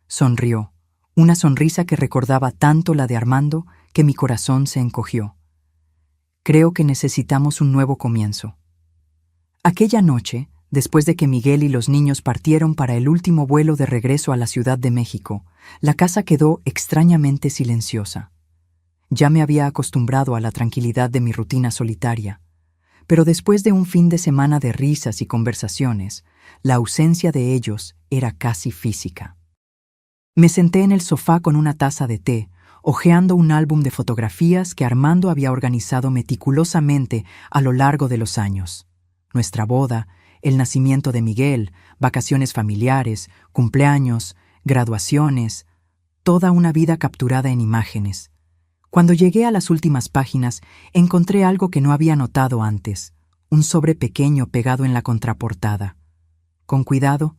Sonrió, una sonrisa que recordaba tanto la de Armando que mi corazón se encogió. «Creo que necesitamos un nuevo comienzo». Aquella noche, después de que Miguel y los niños partieron para el último vuelo de regreso a la Ciudad de México, la casa quedó extrañamente silenciosa. Ya me había acostumbrado a la tranquilidad de mi rutina solitaria, pero después de un fin de semana de risas y conversaciones, la ausencia de ellos era casi física. Me senté en el sofá con una taza de té, hojeando un álbum de fotografías que Armando había organizado meticulosamente a lo largo de los años. Nuestra boda, el nacimiento de Miguel, vacaciones familiares, cumpleaños, graduaciones, toda una vida capturada en imágenes. Cuando llegué a las últimas páginas, encontré algo que no había notado antes, un sobre pequeño pegado en la contraportada. Con cuidado,